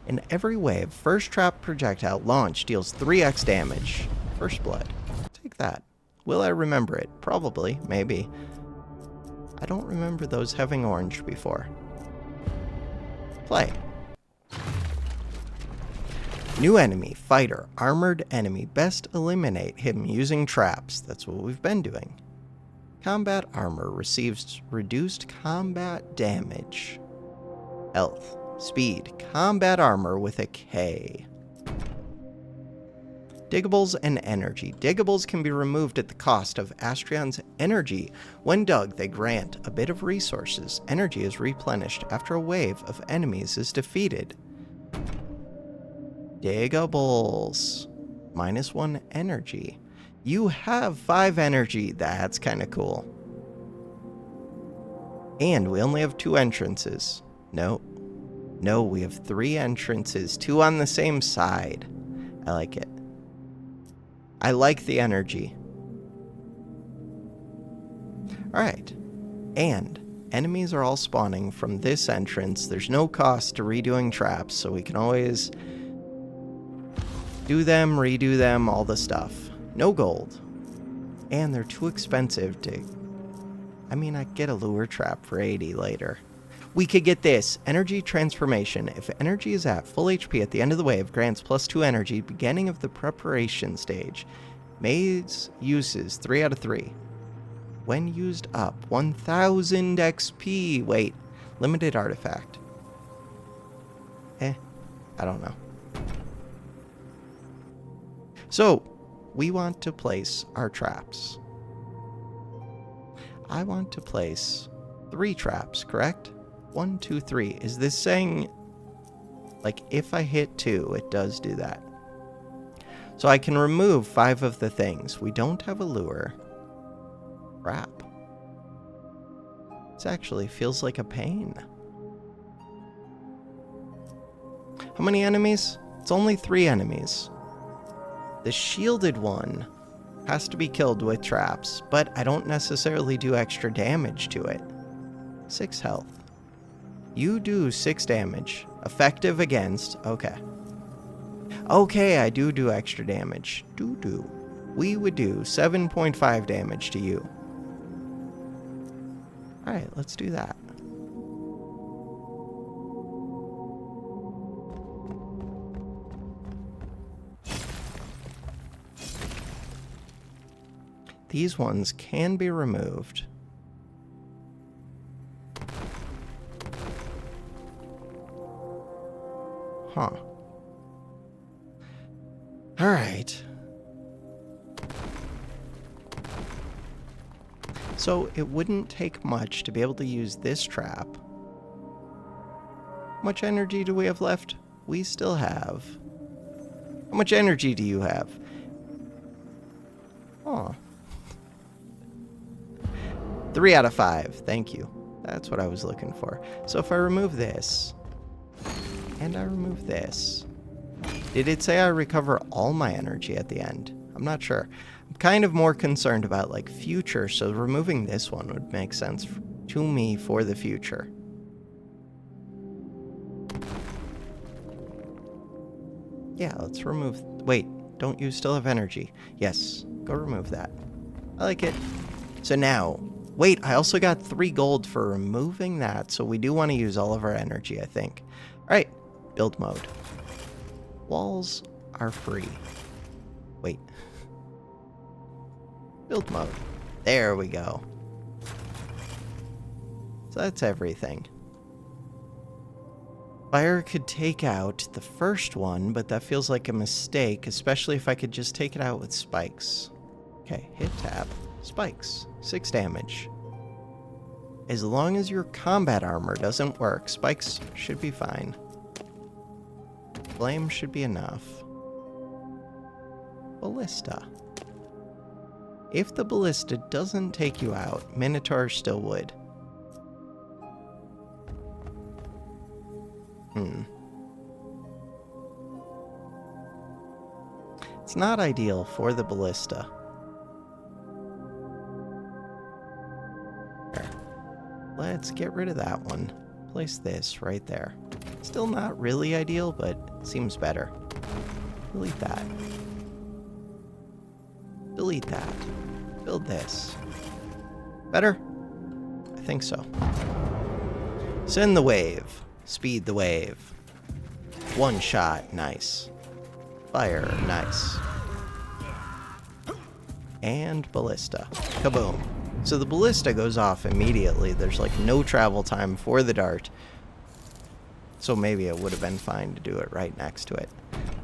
In every wave, first trap projectile launch deals 3x damage. First blood. Take that. Will I remember it? Probably. Maybe. I don't remember those having orange before. Play. New enemy, fighter, armored enemy. Best eliminate him using traps. That's what we've been doing. Combat armor receives reduced combat damage. Health, speed, combat armor with a K. Diggables and energy. Diggables can be removed at the cost of Astrion's energy. When dug, they grant a bit of resources. Energy is replenished after a wave of enemies is defeated. Diggables. -1 energy. You have 5 energy. That's kind of cool. And we only have 2 entrances. No. No, we have 3 entrances. 2 on the same side. I like it. I like the energy. Alright. And enemies are all spawning from this entrance. There's no cost to redoing traps, so we can always do them, redo them, all the stuff. No gold. And they're too expensive to... I mean, I get a lure trap for 80 later. We could get this. Energy transformation. If energy is at full HP at the end of the wave, grants +2 energy, beginning of the preparation stage. Maze uses 3 out of 3. When used up, 1000 XP. Wait, limited artifact. I don't know. So, we want to place our traps. I want to place 3 traps, correct? 1, 2, 3. Is this saying, like, if I hit 2, it does do that? So I can remove 5 of the things. We don't have a lure. Crap. This actually feels like a pain. How many enemies? It's only 3 enemies. The shielded one has to be killed with traps, but I don't necessarily do extra damage to it. 6 health. You do 6 damage. Effective against... Okay. Okay, I do extra damage. We would do 7.5 damage to you. Alright, let's do that. These ones can be removed. Huh. Alright. So it wouldn't take much to be able to use this trap. How much energy do we have left? We still have... How much energy do you have? Aw. 3 out of 5. Thank you. That's what I was looking for. So if I remove this, and I remove this, did it say I recover all my energy at the end? I'm not sure. I'm kind of more concerned about, like, future, so removing this one would make sense to me for the future. Yeah, let's remove... Wait, don't you still have energy? Yes, go remove that. I like it. So now... Wait, I also got 3 gold for removing that, so we do want to use all of our energy, I think. Alright, build mode. Walls are free. Wait. Build mode. There we go. So that's everything. Fire could take out the first one, but that feels like a mistake, especially if I could just take it out with spikes. Okay, hit tab. Spikes. 6 damage. As long as your combat armor doesn't work, spikes should be fine. Flame should be enough. Ballista. If the ballista doesn't take you out, Minotaur still would. It's not ideal for the ballista. Let's get rid of that one. Place this right there. Still not really ideal, but seems better. Delete that. Delete that. Build this. Better? I think so. Send the wave. Speed the wave. One shot. Nice. Fire. Nice. And ballista. Kaboom. So the ballista goes off immediately. There's like no travel time for the dart. So maybe it would have been fine to do it right next to it.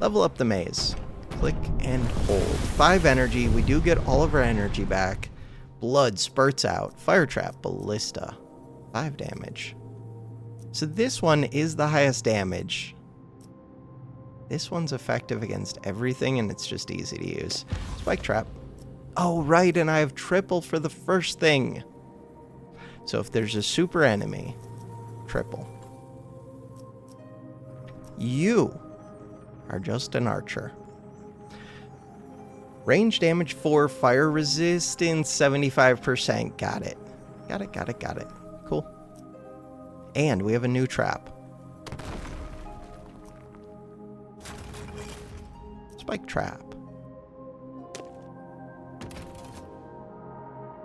Level up the maze. Click and hold. 5 energy. We do get all of our energy back. Blood spurts out. Fire trap. Ballista. 5 damage. So this one is the highest damage. This one's effective against everything and it's just easy to use. Spike trap. Oh, right, and I have triple for the first thing. So if there's a super enemy, triple. You are just an archer. Range damage 4, fire resistance 75%. Got it. Got it. Cool. And we have a new trap. Spike trap.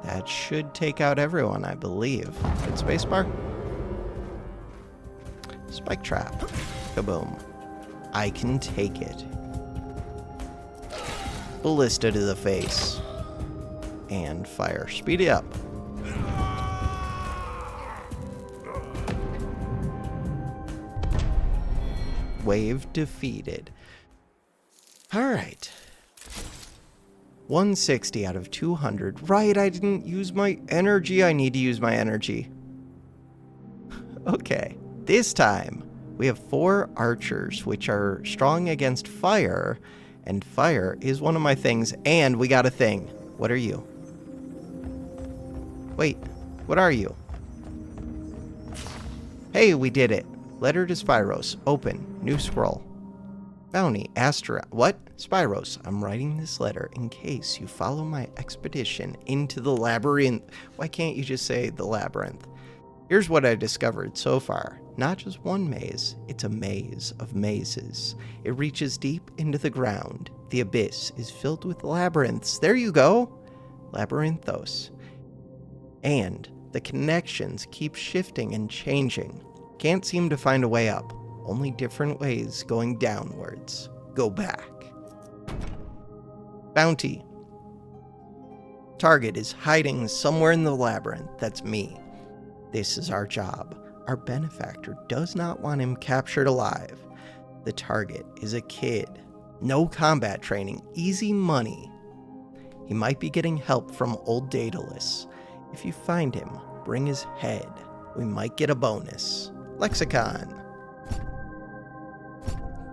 That should take out everyone, I believe. Hit spacebar. Spike trap. Kaboom. I can take it. Ballista to the face. And fire. Speed it up. Wave defeated. Alright. 160 out of 200. Right, I didn't use my energy. I need to use my energy. Okay. This time, we have 4 archers, which are strong against fire. And fire is one of my things. And we got a thing. What are you? Wait, what are you? Hey, we did it. Letter to Spyros. Open. New scroll. Bounty. Astra. What? Spyros, I'm writing this letter in case you follow my expedition into the labyrinth. Why can't you just say the labyrinth? Here's what I discovered so far. Not just one maze, it's a maze of mazes. It reaches deep into the ground. The abyss is filled with labyrinths. There you go. Labyrinthos. And the connections keep shifting and changing. Can't seem to find a way up. Only different ways going downwards. Go back. Bounty. Target is hiding somewhere in the labyrinth. That's me. This is our job. Our benefactor does not want him captured alive. The target is a kid. No combat training. Easy money. He might be getting help from old Daedalus. If you find him, bring his head. We might get a bonus. Lexicon.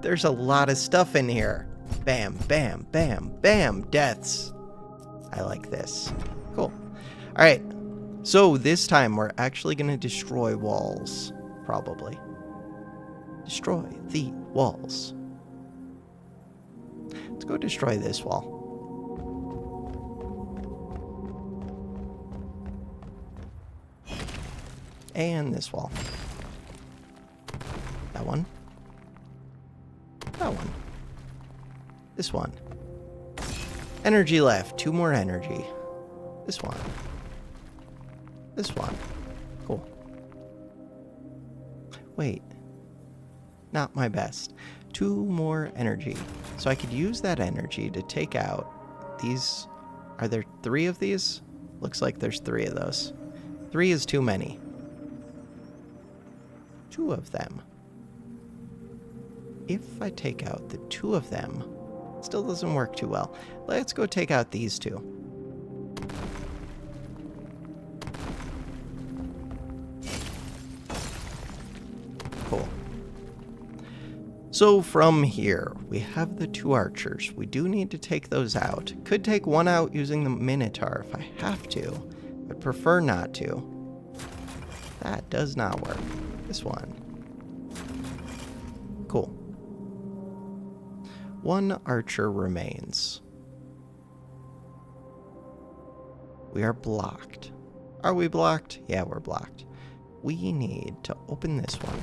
There's a lot of stuff in here. Bam, bam, bam, bam. Deaths. I like this. Cool. All right. So this time we're actually going to destroy walls. Probably. Destroy the walls. Let's go destroy this wall. And this wall. That one. That one. This one. Energy left. 2 more energy. This one. This one. Cool. Wait. Not my best. 2 more energy. So I could use that energy to take out these. Are there 3 of these? Looks like there's 3 of those. 3 is too many. 2 of them. If I take out the 2 of them, it still doesn't work too well. Let's go take out these 2. Cool. So from here, we have the 2 archers. We do need to take those out. Could take one out using the Minotaur if I have to, but prefer not to. That does not work. This one. Cool. 1 archer remains. We are blocked. Are we blocked? Yeah, we're blocked. We need to open this one.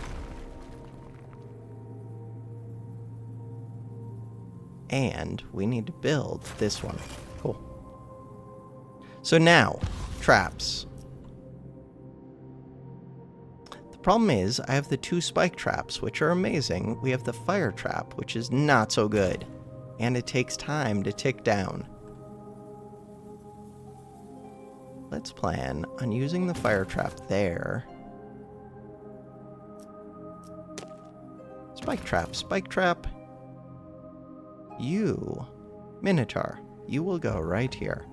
And we need to build this one. Cool. So now, traps. Problem is, I have the 2 spike traps, which are amazing. We have the fire trap, which is not so good. And it takes time to tick down. Let's plan on using the fire trap there. Spike trap, spike trap. You, Minotaur, you will go right here.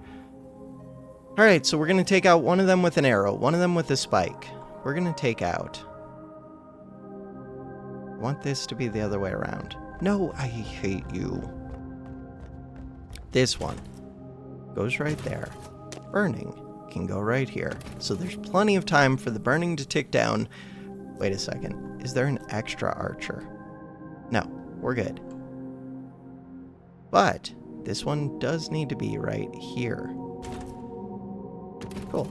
Alright, so we're going to take out one of them with an arrow, one of them with a spike. We're going to take out. I want this to be the other way around. No, I hate you. This one goes right there. Burning can go right here. So there's plenty of time for the burning to tick down. Wait a second. Is there an extra archer? No, we're good. But this one does need to be right here. Cool.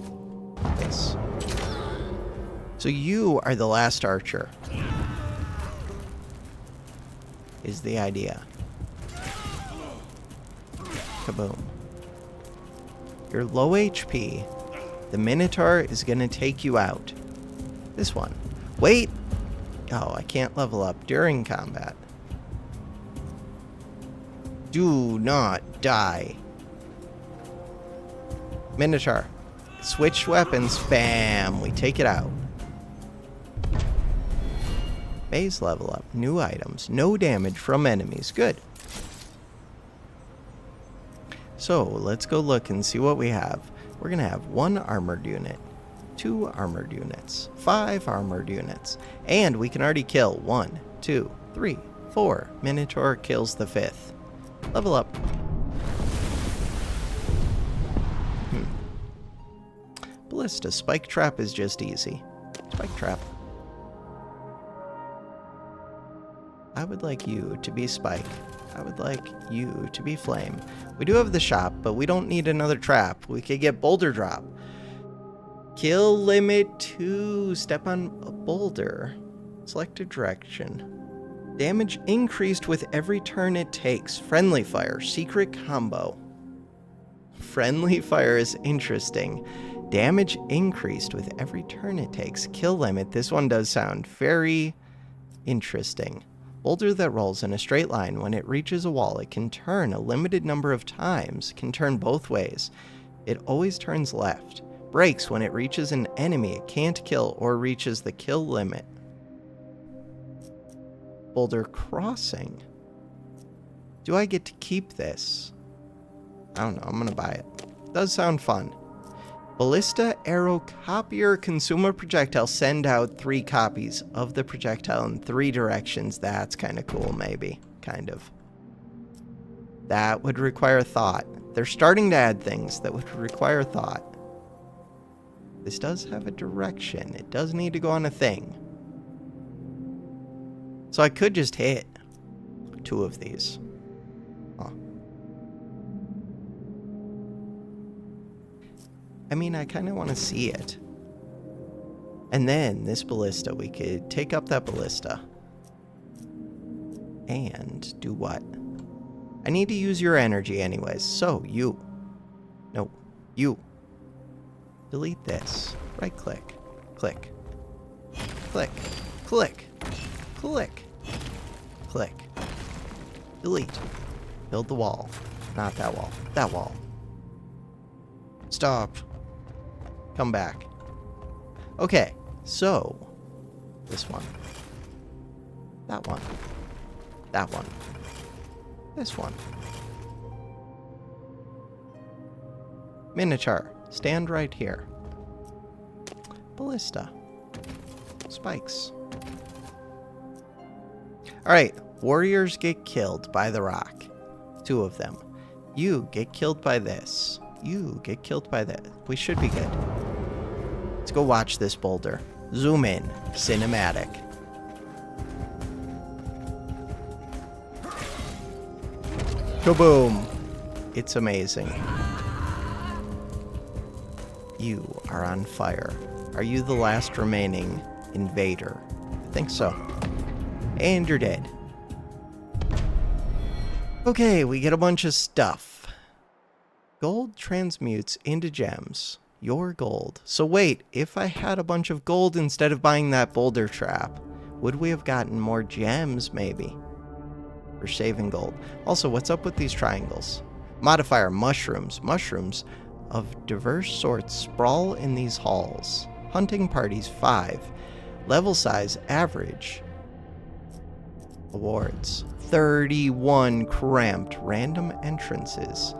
This. So you are the last archer, is the idea. Kaboom. You're low HP. The Minotaur is gonna take you out. This one. Wait! Oh, I can't level up during combat. Do not die. Minotaur. Switch weapons. Bam! We take it out. Base level up. New items. No damage from enemies. Good. So, let's go look and see what we have. We're going to have 1 armored unit, 2 armored units, 5 armored units, and we can already kill 1, 2, 3, 4. Minotaur kills the 5th. Level up. Ballista. Spike trap is just easy. Spike trap. I would like you to be Spike. I would like you to be Flame. We do have the shop, but we don't need another trap. We could get boulder drop. Kill limit 2. Step on a boulder. Select a direction. Damage increased with every turn it takes. Friendly fire. Secret combo. Friendly fire is interesting. Damage increased with every turn it takes. Kill limit. This one does sound very interesting. Boulder that rolls in a straight line. When it reaches a wall, it can turn a limited number of times. Can turn both ways. It always turns left. Breaks when it reaches an enemy it can't kill or reaches the kill limit. Boulder crossing. Do I get to keep this? I don't know. I'm going to buy it. Does sound fun. Ballista arrow copier. Consume a projectile. Send out 3 copies of the projectile in 3 directions. That's kind of cool, maybe. Kind of. That would require thought. They're starting to add things that would require thought. This does have a direction. It does need to go on a thing. So I could just hit 2 of these. Huh. I mean, I kind of want to see it. And then this ballista, we could take up that ballista. And do what? I need to use your energy anyways. So, you. No, you. Delete this. Right click. Click. Click. Click. Click. Click. Delete. Build the wall. Not that wall. That wall. Stop. Come back. Okay, so this one. That one. That one. This one. Minotaur, stand right here. Ballista. Spikes. Alright, warriors get killed by the rock. 2 of them. You get killed by this. You get killed by that. We should be good. Let's go watch this boulder. Zoom in. Cinematic. Kaboom. It's amazing. You are on fire. Are you the last remaining invader? I think so. And you're dead. Okay, we get a bunch of stuff. Gold transmutes into gems. Your gold. So wait, if I had a bunch of gold instead of buying that boulder trap, would we have gotten more gems, maybe? For saving gold. Also, what's up with these triangles? Modifier, mushrooms. Mushrooms of diverse sorts sprawl in these halls. Hunting parties, 5. Level size, average. Awards, 31 cramped. Random entrances.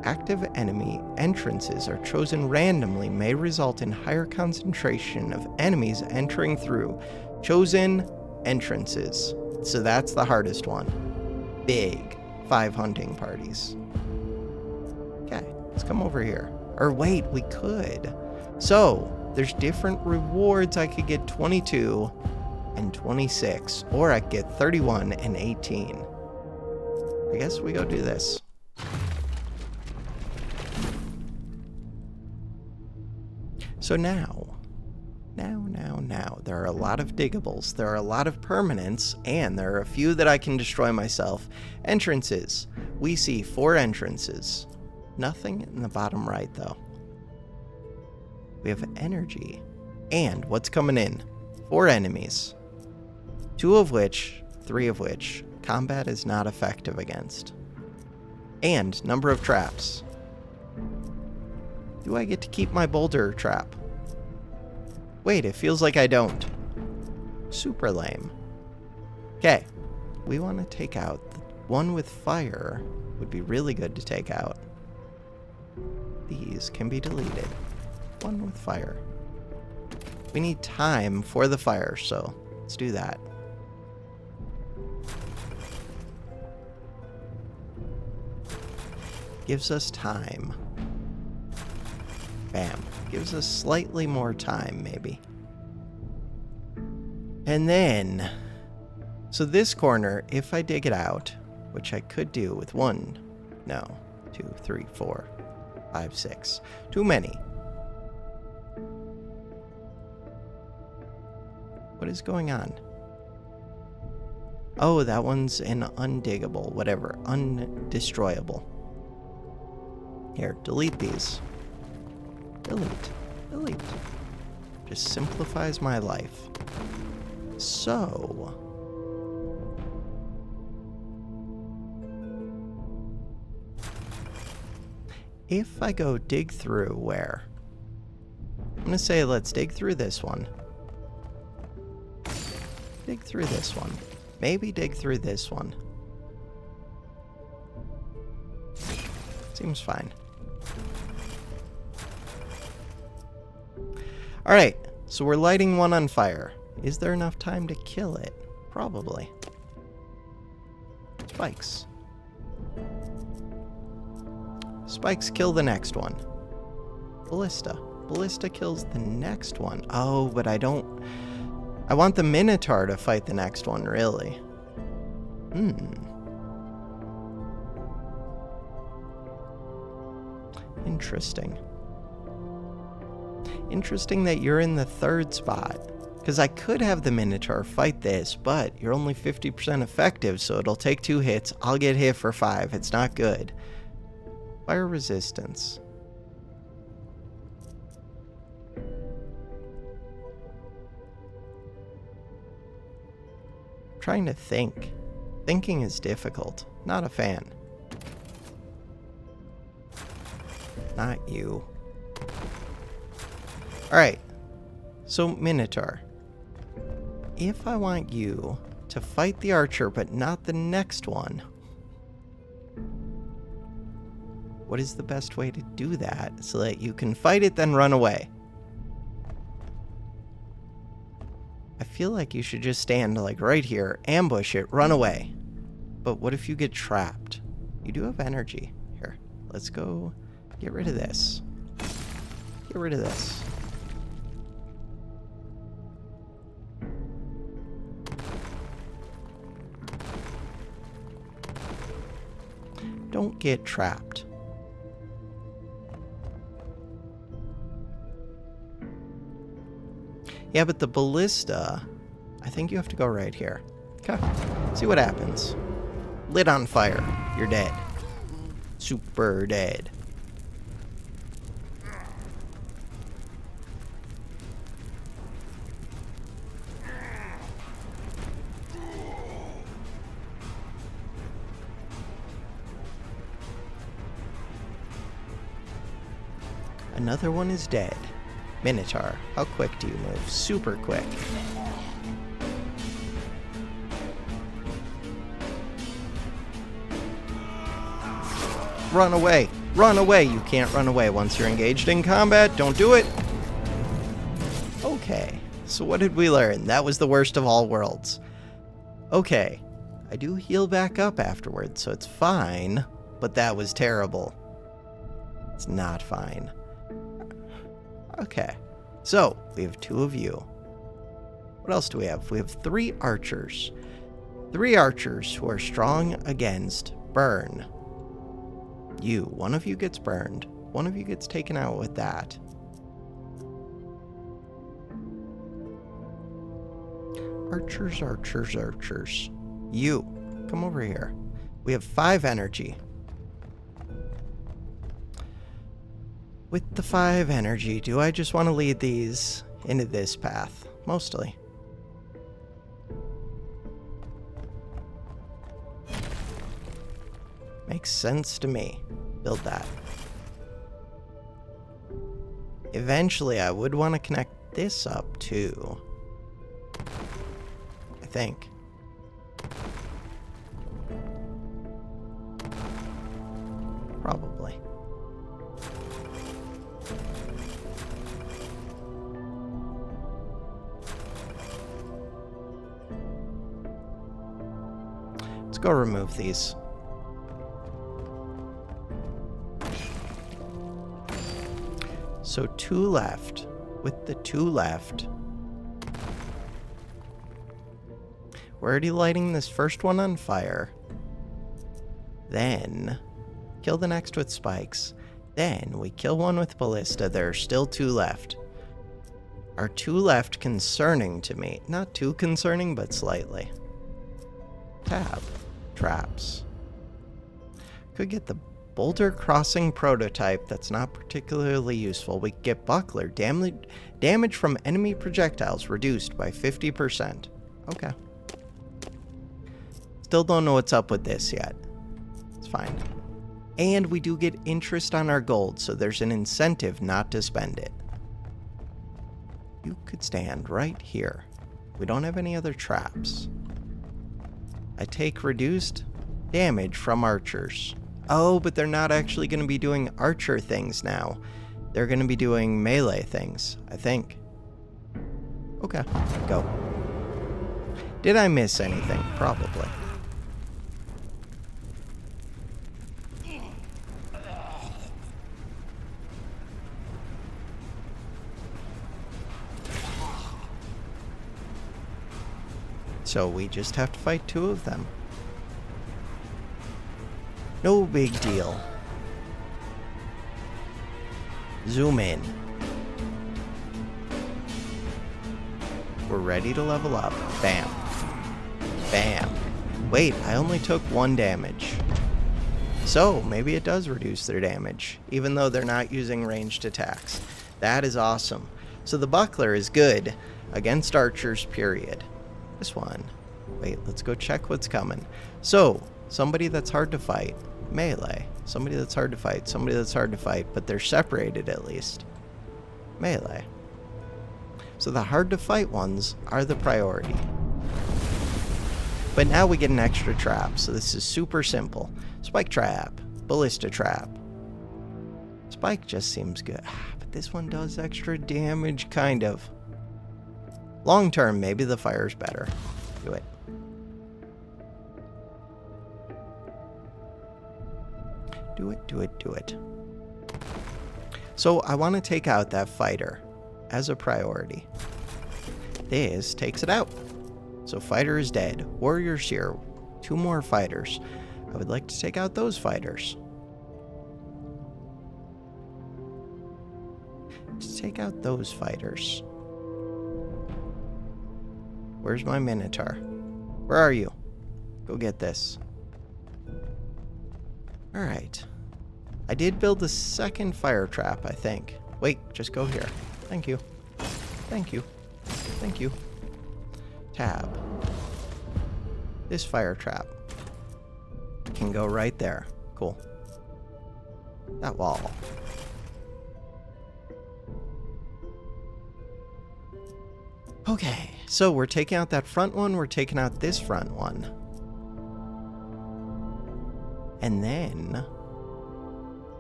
Active enemy entrances are chosen randomly, may result in higher concentration of enemies entering through chosen entrances. So that's the hardest one. Big. 5 hunting parties. Okay, let's come over here. Or wait, we could. So, there's different rewards. I could get 22 and 26, or I could get 31 and 18. I guess we go do this. So now, Now. There are a lot of diggables. There are a lot of permanents, and there are a few that I can destroy myself. Entrances. We see 4 entrances. Nothing in the bottom right, though. We have energy. And what's coming in? 4 enemies. 3 of which, combat is not effective against. And number of traps. Do I get to keep my boulder trap? Wait, it feels like I don't. Super lame. Okay, we want to take out the one with fire. Would be really good to take out. These can be deleted. One with fire. We need time for the fire, so let's do that. Gives us time. Bam. Gives us slightly more time, maybe. And then, so this corner, if I dig it out, which I could do with 1, no, 2, 3, 4, 5, 6. Too many. What is going on? Oh, that one's an undiggable, whatever, undestroyable. Here, delete these. Delete. Just simplifies my life. So, if I go dig through where? I'm gonna say let's dig through this one. Dig through this one. Maybe dig through this one. Seems fine. Alright, so we're lighting one on fire. Is there enough time to kill it? Probably. Spikes. Spikes kill the next one. Ballista. Ballista kills the next one. Oh, but I don't... I want the Minotaur to fight the next one, really. Interesting. Interesting that you're in the 3rd spot. Because I could have the Minotaur fight this, but you're only 50% effective, so it'll take 2 hits. I'll get hit for 5. It's not good. Fire resistance. Trying to think. Thinking is difficult. Not a fan. Not you. Alright. So, Minotaur. If I want you to fight the archer, but not the next one, what is the best way to do that so that you can fight it, then run away? I feel like you should just stand like right here, ambush it, run away. But what if you get trapped? You do have energy. Here, let's go get rid of this. Get rid of this. Don't get trapped. Yeah, but the ballista, I think you have to go right here. Okay, see what happens. Lit on fire. You're dead. Super dead. Another one is dead. Minotaur, how quick do you move? Super quick. Run away! Run away! You can't run away once you're engaged in combat. Don't do it! Okay, so what did we learn? That was the worst of all worlds. Okay, I do heal back up afterwards, so it's fine, but that was terrible. It's not fine. Okay, so we have 2 of you. What else do we have? We have 3 archers. 3 archers who are strong against burn. One of you gets burned. One of you gets taken out with that. Archers, archers, archers. You, come over here. We have 5 energy. With the 5 energy, do I just want to lead these into this path? Mostly. Makes sense to me. Build that. Eventually, I would want to connect this up too. I think. Probably. Let's go remove these. So 2 left. With the 2 left, we're already lighting this first one on fire. Then kill the next with spikes. Then we kill one with ballista. There are still 2 left. Are 2 left concerning to me? Not too concerning, but slightly. Tab. Traps. Could get the boulder crossing prototype. That's not particularly useful. We get buckler. Damage from enemy projectiles reduced by 50%. Okay. Still don't know what's up with this yet. It's fine. And we do get interest on our gold, so there's an incentive not to spend it. You could stand right here. We don't have any other traps. I take reduced damage from archers. Oh, but they're not actually going to be doing archer things now. They're going to be doing melee things, I think. Okay, go. Did I miss anything? Probably. So we just have to fight 2 of them. No big deal. Zoom in. We're ready to level up. Bam. Bam. Wait, I only took 1 damage. So, maybe it does reduce their damage, even though they're not using ranged attacks. That is awesome. So the buckler is good against archers, period. This one. Wait, let's go check what's coming. So, somebody that's hard to fight. Melee. Somebody that's hard to fight. Somebody that's hard to fight, but they're separated at least. Melee. So the hard to fight ones are the priority. But now we get an extra trap, so this is super simple. Spike trap. Ballista trap. Spike just seems good. But this one does extra damage, kind of. Long term, maybe the fire's better. Do it. Do it, do it, do it. So I want to take out that fighter as a priority. This takes it out. So fighter is dead. Warrior's here. 2 more fighters. I would like to take out those fighters. Let's take out those fighters. Where's my Minotaur? Where are you? Go get this. Alright. I did build a second fire trap, I think. Wait, just go here. Thank you. Thank you. Thank you. Tab. This fire trap can go right there. Cool. That wall. Okay, so we're taking out that front one, we're taking out this front one. And then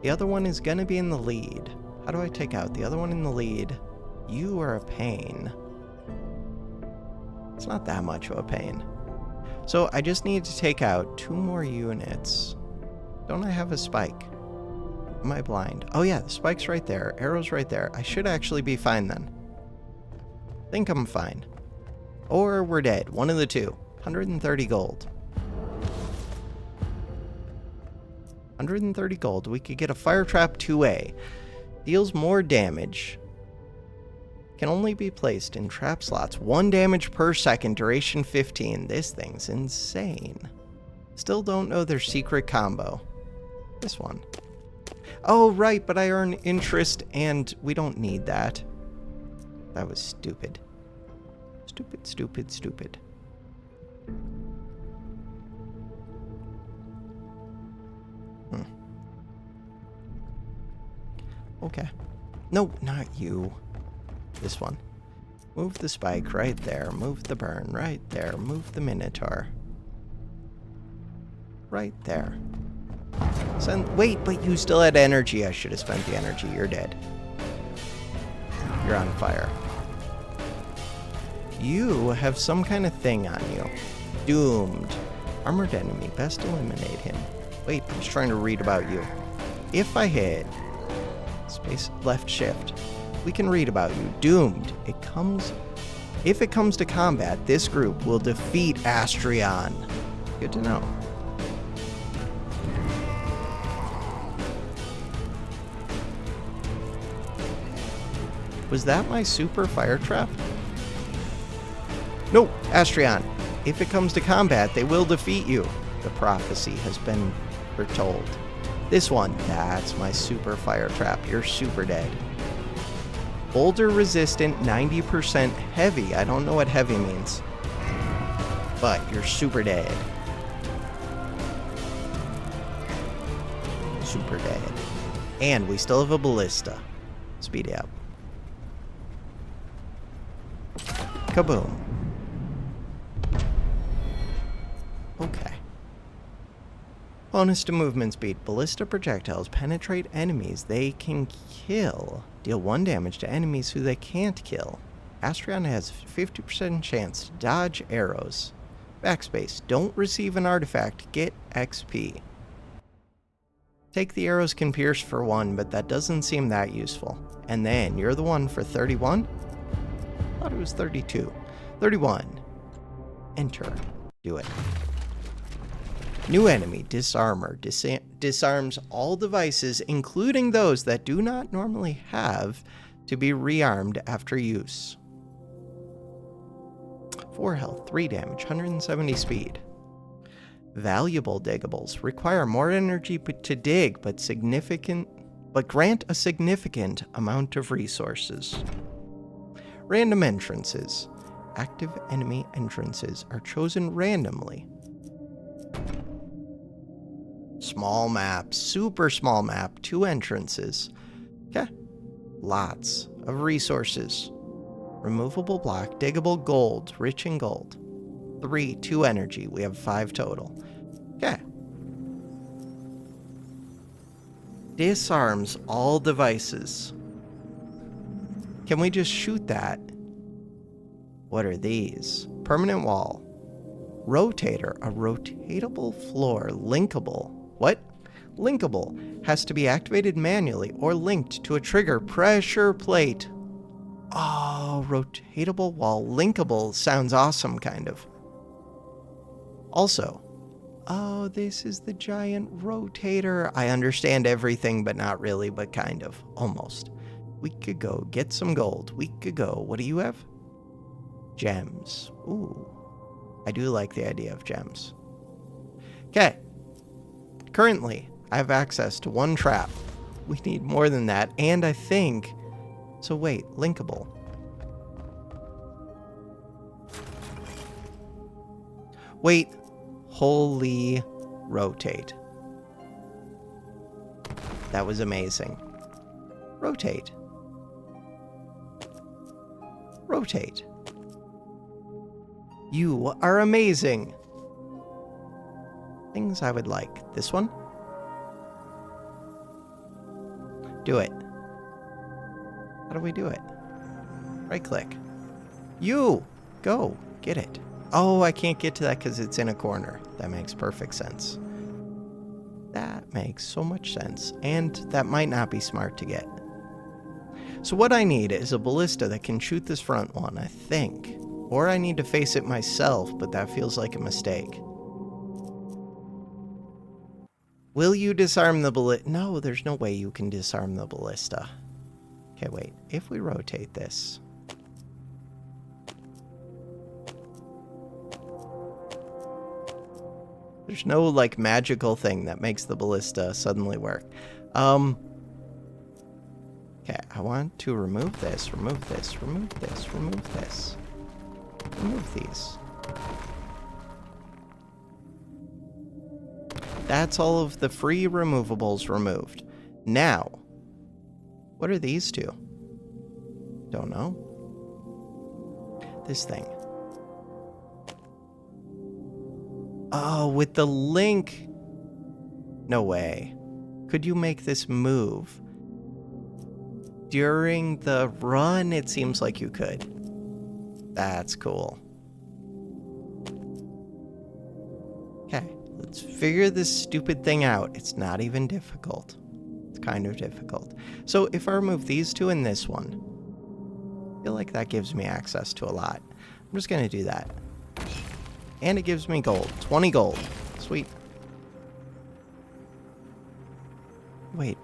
the other one is gonna be in the lead. How do I take out the other one in the lead? You are a pain. It's not that much of a pain. So I just need to take out 2 more units. Don't I have a spike? Am I blind? Oh yeah, the spike's right there. Arrow's right there. I should actually be fine then. Think I'm fine. Or we're dead. One of the two. 130 gold. 130 gold. We could get a fire trap 2A. Deals more damage. Can only be placed in trap slots. 1 damage per second, duration 15. This thing's insane. Still don't know their secret combo. This one. Oh, right, but I earn interest, and we don't need that. That was stupid. Stupid, stupid, stupid. Okay. No, not you. This one. Move the spike right there. Move the burn right there. Move the minotaur. Right there. Wait, but you still had energy. I should have spent the energy. You're dead. You're on fire. You have some kind of thing on you. Doomed. Armored enemy. Best eliminate him. Wait, I was trying to read about you. If I hit space left shift, we can read about you. Doomed. If it comes to combat, this group will defeat Astrion. Good to know. Was that my super fire trap? No, Astrion. If it comes to combat, they will defeat you. The prophecy has been foretold. This one, that's my super fire trap. You're super dead. Boulder resistant, 90% heavy. I don't know what heavy means. But you're super dead. Super dead. And we still have a ballista. Speed up. Kaboom. Okay. Bonus to movement speed. Ballista projectiles penetrate enemies they can kill. Deal 1 damage to enemies who they can't kill. Astrion has 50% chance to dodge arrows. Backspace. Don't receive an artifact. Get XP. Take the arrows can pierce for 1, but that doesn't seem that useful. And then, you're the one for 31? I thought it was 32. 31. Enter. Do it. New enemy, Disarmor. Disarms all devices, including those that do not normally have to be rearmed after use. 4 health, 3 damage, 170 speed. Valuable diggables. Require more energy to dig, but grant a significant amount of resources. Random entrances. Active enemy entrances are chosen randomly. Small map, super small map, 2 entrances. Okay. Lots of resources. Removable block, diggable gold, rich in gold. 3, 2 energy. We have 5 total. Okay. Disarms all devices. Can we just shoot that? What are these? Permanent wall. Rotator, a rotatable floor, linkable. What? Linkable. Has to be activated manually or linked to a trigger pressure plate. Oh, rotatable wall. Linkable sounds awesome, kind of. Also, oh, this is the giant rotator. I understand everything, but not really, but kind of. Almost. Week ago, get some gold. Week ago, what do you have? Gems. Ooh. I do like the idea of gems. Okay. Currently, I have access to 1 trap. We need more than that, and I think... So wait, linkable. Wait. Holy rotate. That was amazing. Rotate. Rotate. You are amazing. Things I would like. This one? Do it. How do we do it? Right click. You! Go. Get it. Oh, I can't get to that because it's in a corner. That makes perfect sense. That makes so much sense. And that might not be smart to get. So what I need is a ballista that can shoot this front one, I think. Or I need to face it myself, but that feels like a mistake. Will you disarm the ballista? No, there's no way you can disarm the ballista. Okay, wait. If we rotate this, There's no, like, magical thing that makes the ballista suddenly work. Okay, I want to remove this, remove this, remove this, remove this. Remove these. That's all of the free removables removed. Now, what are these two? Don't know. This thing. Oh, with the link. No way. Could you make this move? During the run, it seems like you could. That's cool. Okay, let's figure this stupid thing out. It's not even difficult. It's kind of difficult. So if I remove these two and this one, I feel like that gives me access to a lot. I'm just going to do that. And it gives me gold. 20 gold. Sweet. Wait,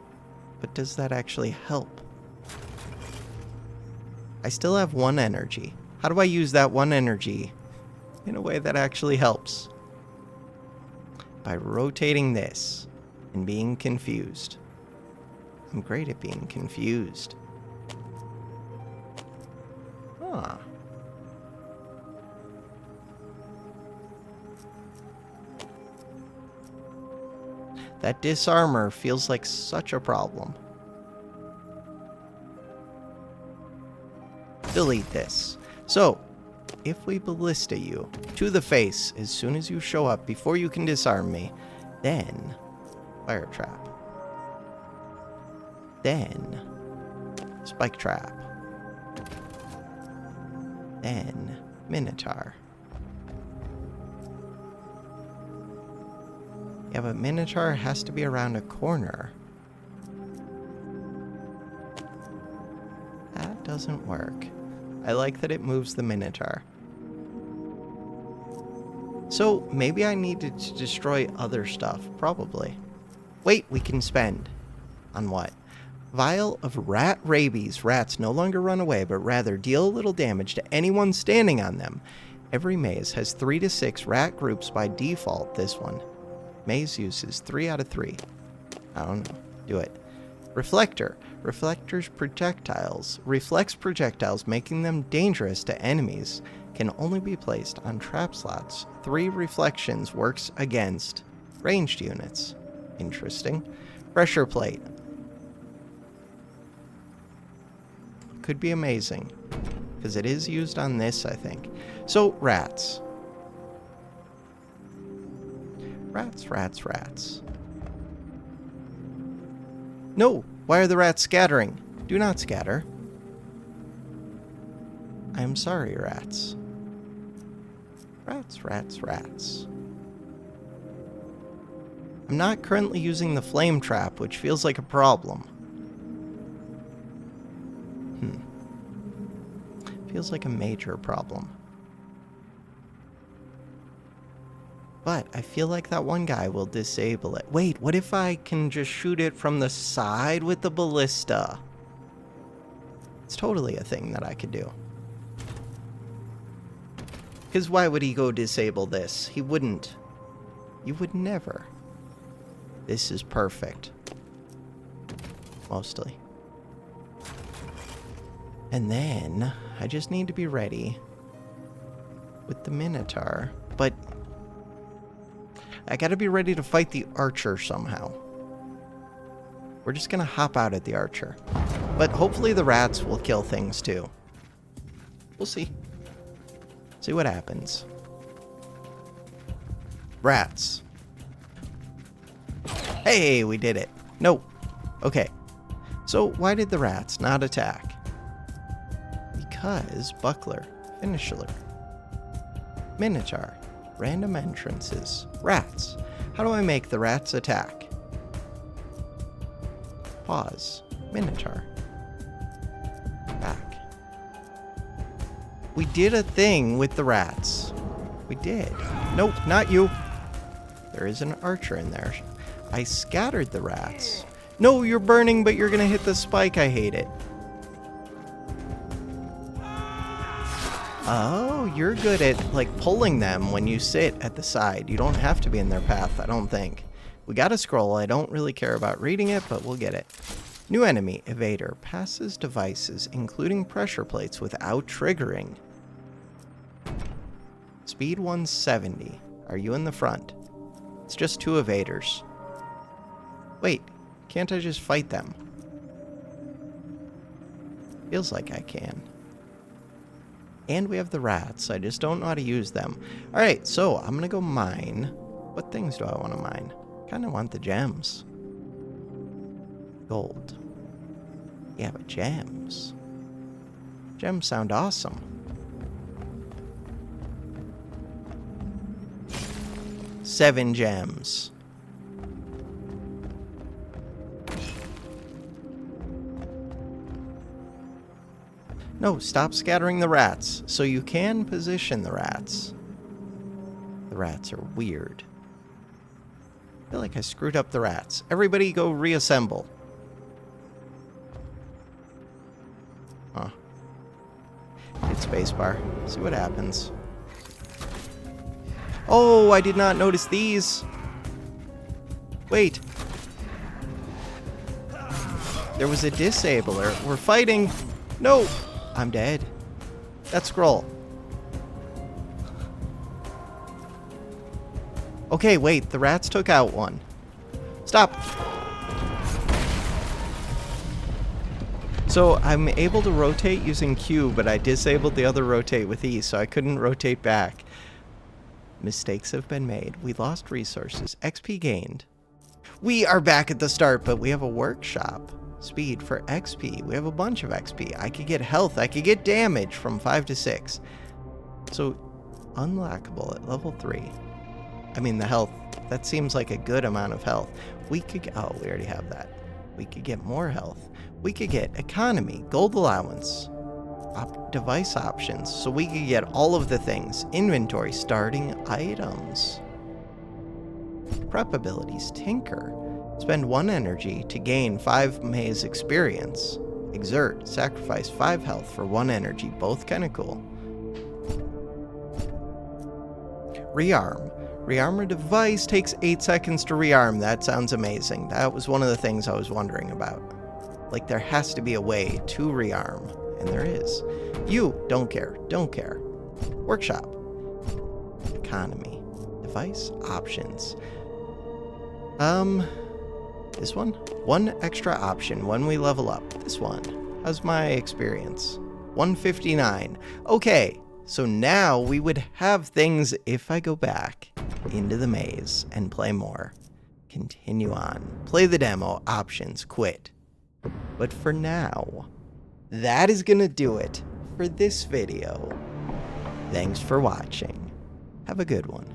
but does that actually help? I still have 1 energy. How do I use that 1 energy in a way that actually helps? By rotating this and being confused. I'm great at being confused. Huh. That disarmor feels like such a problem. Delete this. So, if we ballista you to the face as soon as you show up before you can disarm me, then fire trap. Then spike trap. Then Minotaur. Yeah, but Minotaur has to be around a corner. That doesn't work. I like that it moves the Minotaur. So maybe I needed to destroy other stuff. Probably. Wait, we can spend. On what? Vial of rat rabies. Rats no longer run away, but rather deal a little damage to anyone standing on them. Every maze has 3 to 6 rat groups by default. This one. Maze uses 3 out of 3. I don't know. Do it. Reflector. Reflectors reflects projectiles, making them dangerous to enemies. Can only be placed on trap slots. 3 reflections works against ranged units. Interesting. Pressure plate. Could be amazing. Because it is used on this, I think. So, rats. Rats. No! Why are the rats scattering? Do not scatter. I am sorry, rats. Rats. I'm not currently using the flame trap, which feels like a problem. Feels like a major problem. But I feel like that one guy will disable it. Wait, what if I can just shoot it from the side with the ballista? It's totally a thing that I could do. Because why would he go disable this? He wouldn't. You would never. This is perfect. Mostly. And then I just need to be ready with the Minotaur. But I gotta be ready to fight the archer somehow. We're just gonna hop out at the archer. But hopefully the rats will kill things too. We'll see. See what happens. Rats. Hey, we did it. No. Okay. So why did the rats not attack? Because buckler, finisher, Minotaur, random entrances, rats. How do I make the rats attack? Pause. Minotaur. Back. We did a thing with the rats. We did. Nope, not you. There is an archer in there. I scattered the rats. No, you're burning, but you're gonna hit the spike. I hate it. Oh, you're good at, like, pulling them when you sit at the side. You don't have to be in their path, I don't think. We got a scroll. I don't really care about reading it, but we'll get it. New enemy, Evader. Passes devices, including pressure plates, without triggering. Speed 170. Are you in the front? It's just 2 evaders. Wait, can't I just fight them? Feels like I can. And we have the rats. I just don't know how to use them. Alright, so I'm gonna go mine. What things do I want to mine? Kinda want the gems. Gold. Yeah, but gems. Gems sound awesome. Seven gems. No, stop scattering the rats. So you can position the rats. The rats are weird. I feel like I screwed up the rats. Everybody go reassemble. Huh. Hit spacebar. See what happens. Oh, I did not notice these. Wait. There was a disabler. We're fighting. No. I'm dead. That scroll. Okay, wait. The rats took out one. Stop. So I'm able to rotate using Q, but I disabled the other rotate with E, so I couldn't rotate back. Mistakes have been made. We lost resources. XP gained. We are back at the start, but we have a workshop. Speed for XP. We have a bunch of XP. I could get health. I could get damage from 5 to 6. So, unlockable at level 3. I mean, the health. That seems like a good amount of health. We could... Oh, we already have that. We could get more health. We could get economy, gold allowance, device options. So we could get all of the things. Inventory, starting items. Prep abilities, tinker. Spend 1 energy to gain 5 maze experience. Exert, sacrifice 5 health for 1 energy. Both kind of cool. Rearm. Rearm a device takes 8 seconds to rearm. That sounds amazing. That was one of the things I was wondering about. Like, there has to be a way to rearm. And there is. You, don't care. Don't care. Workshop. Economy. Device options. This one? 1 extra option when we level up. This one. How's my experience? 159. Okay, so now we would have things if I go back into the maze and play more. Continue on. Play the demo. Options. Quit. But for now, that is gonna do it for this video. Thanks for watching. Have a good one.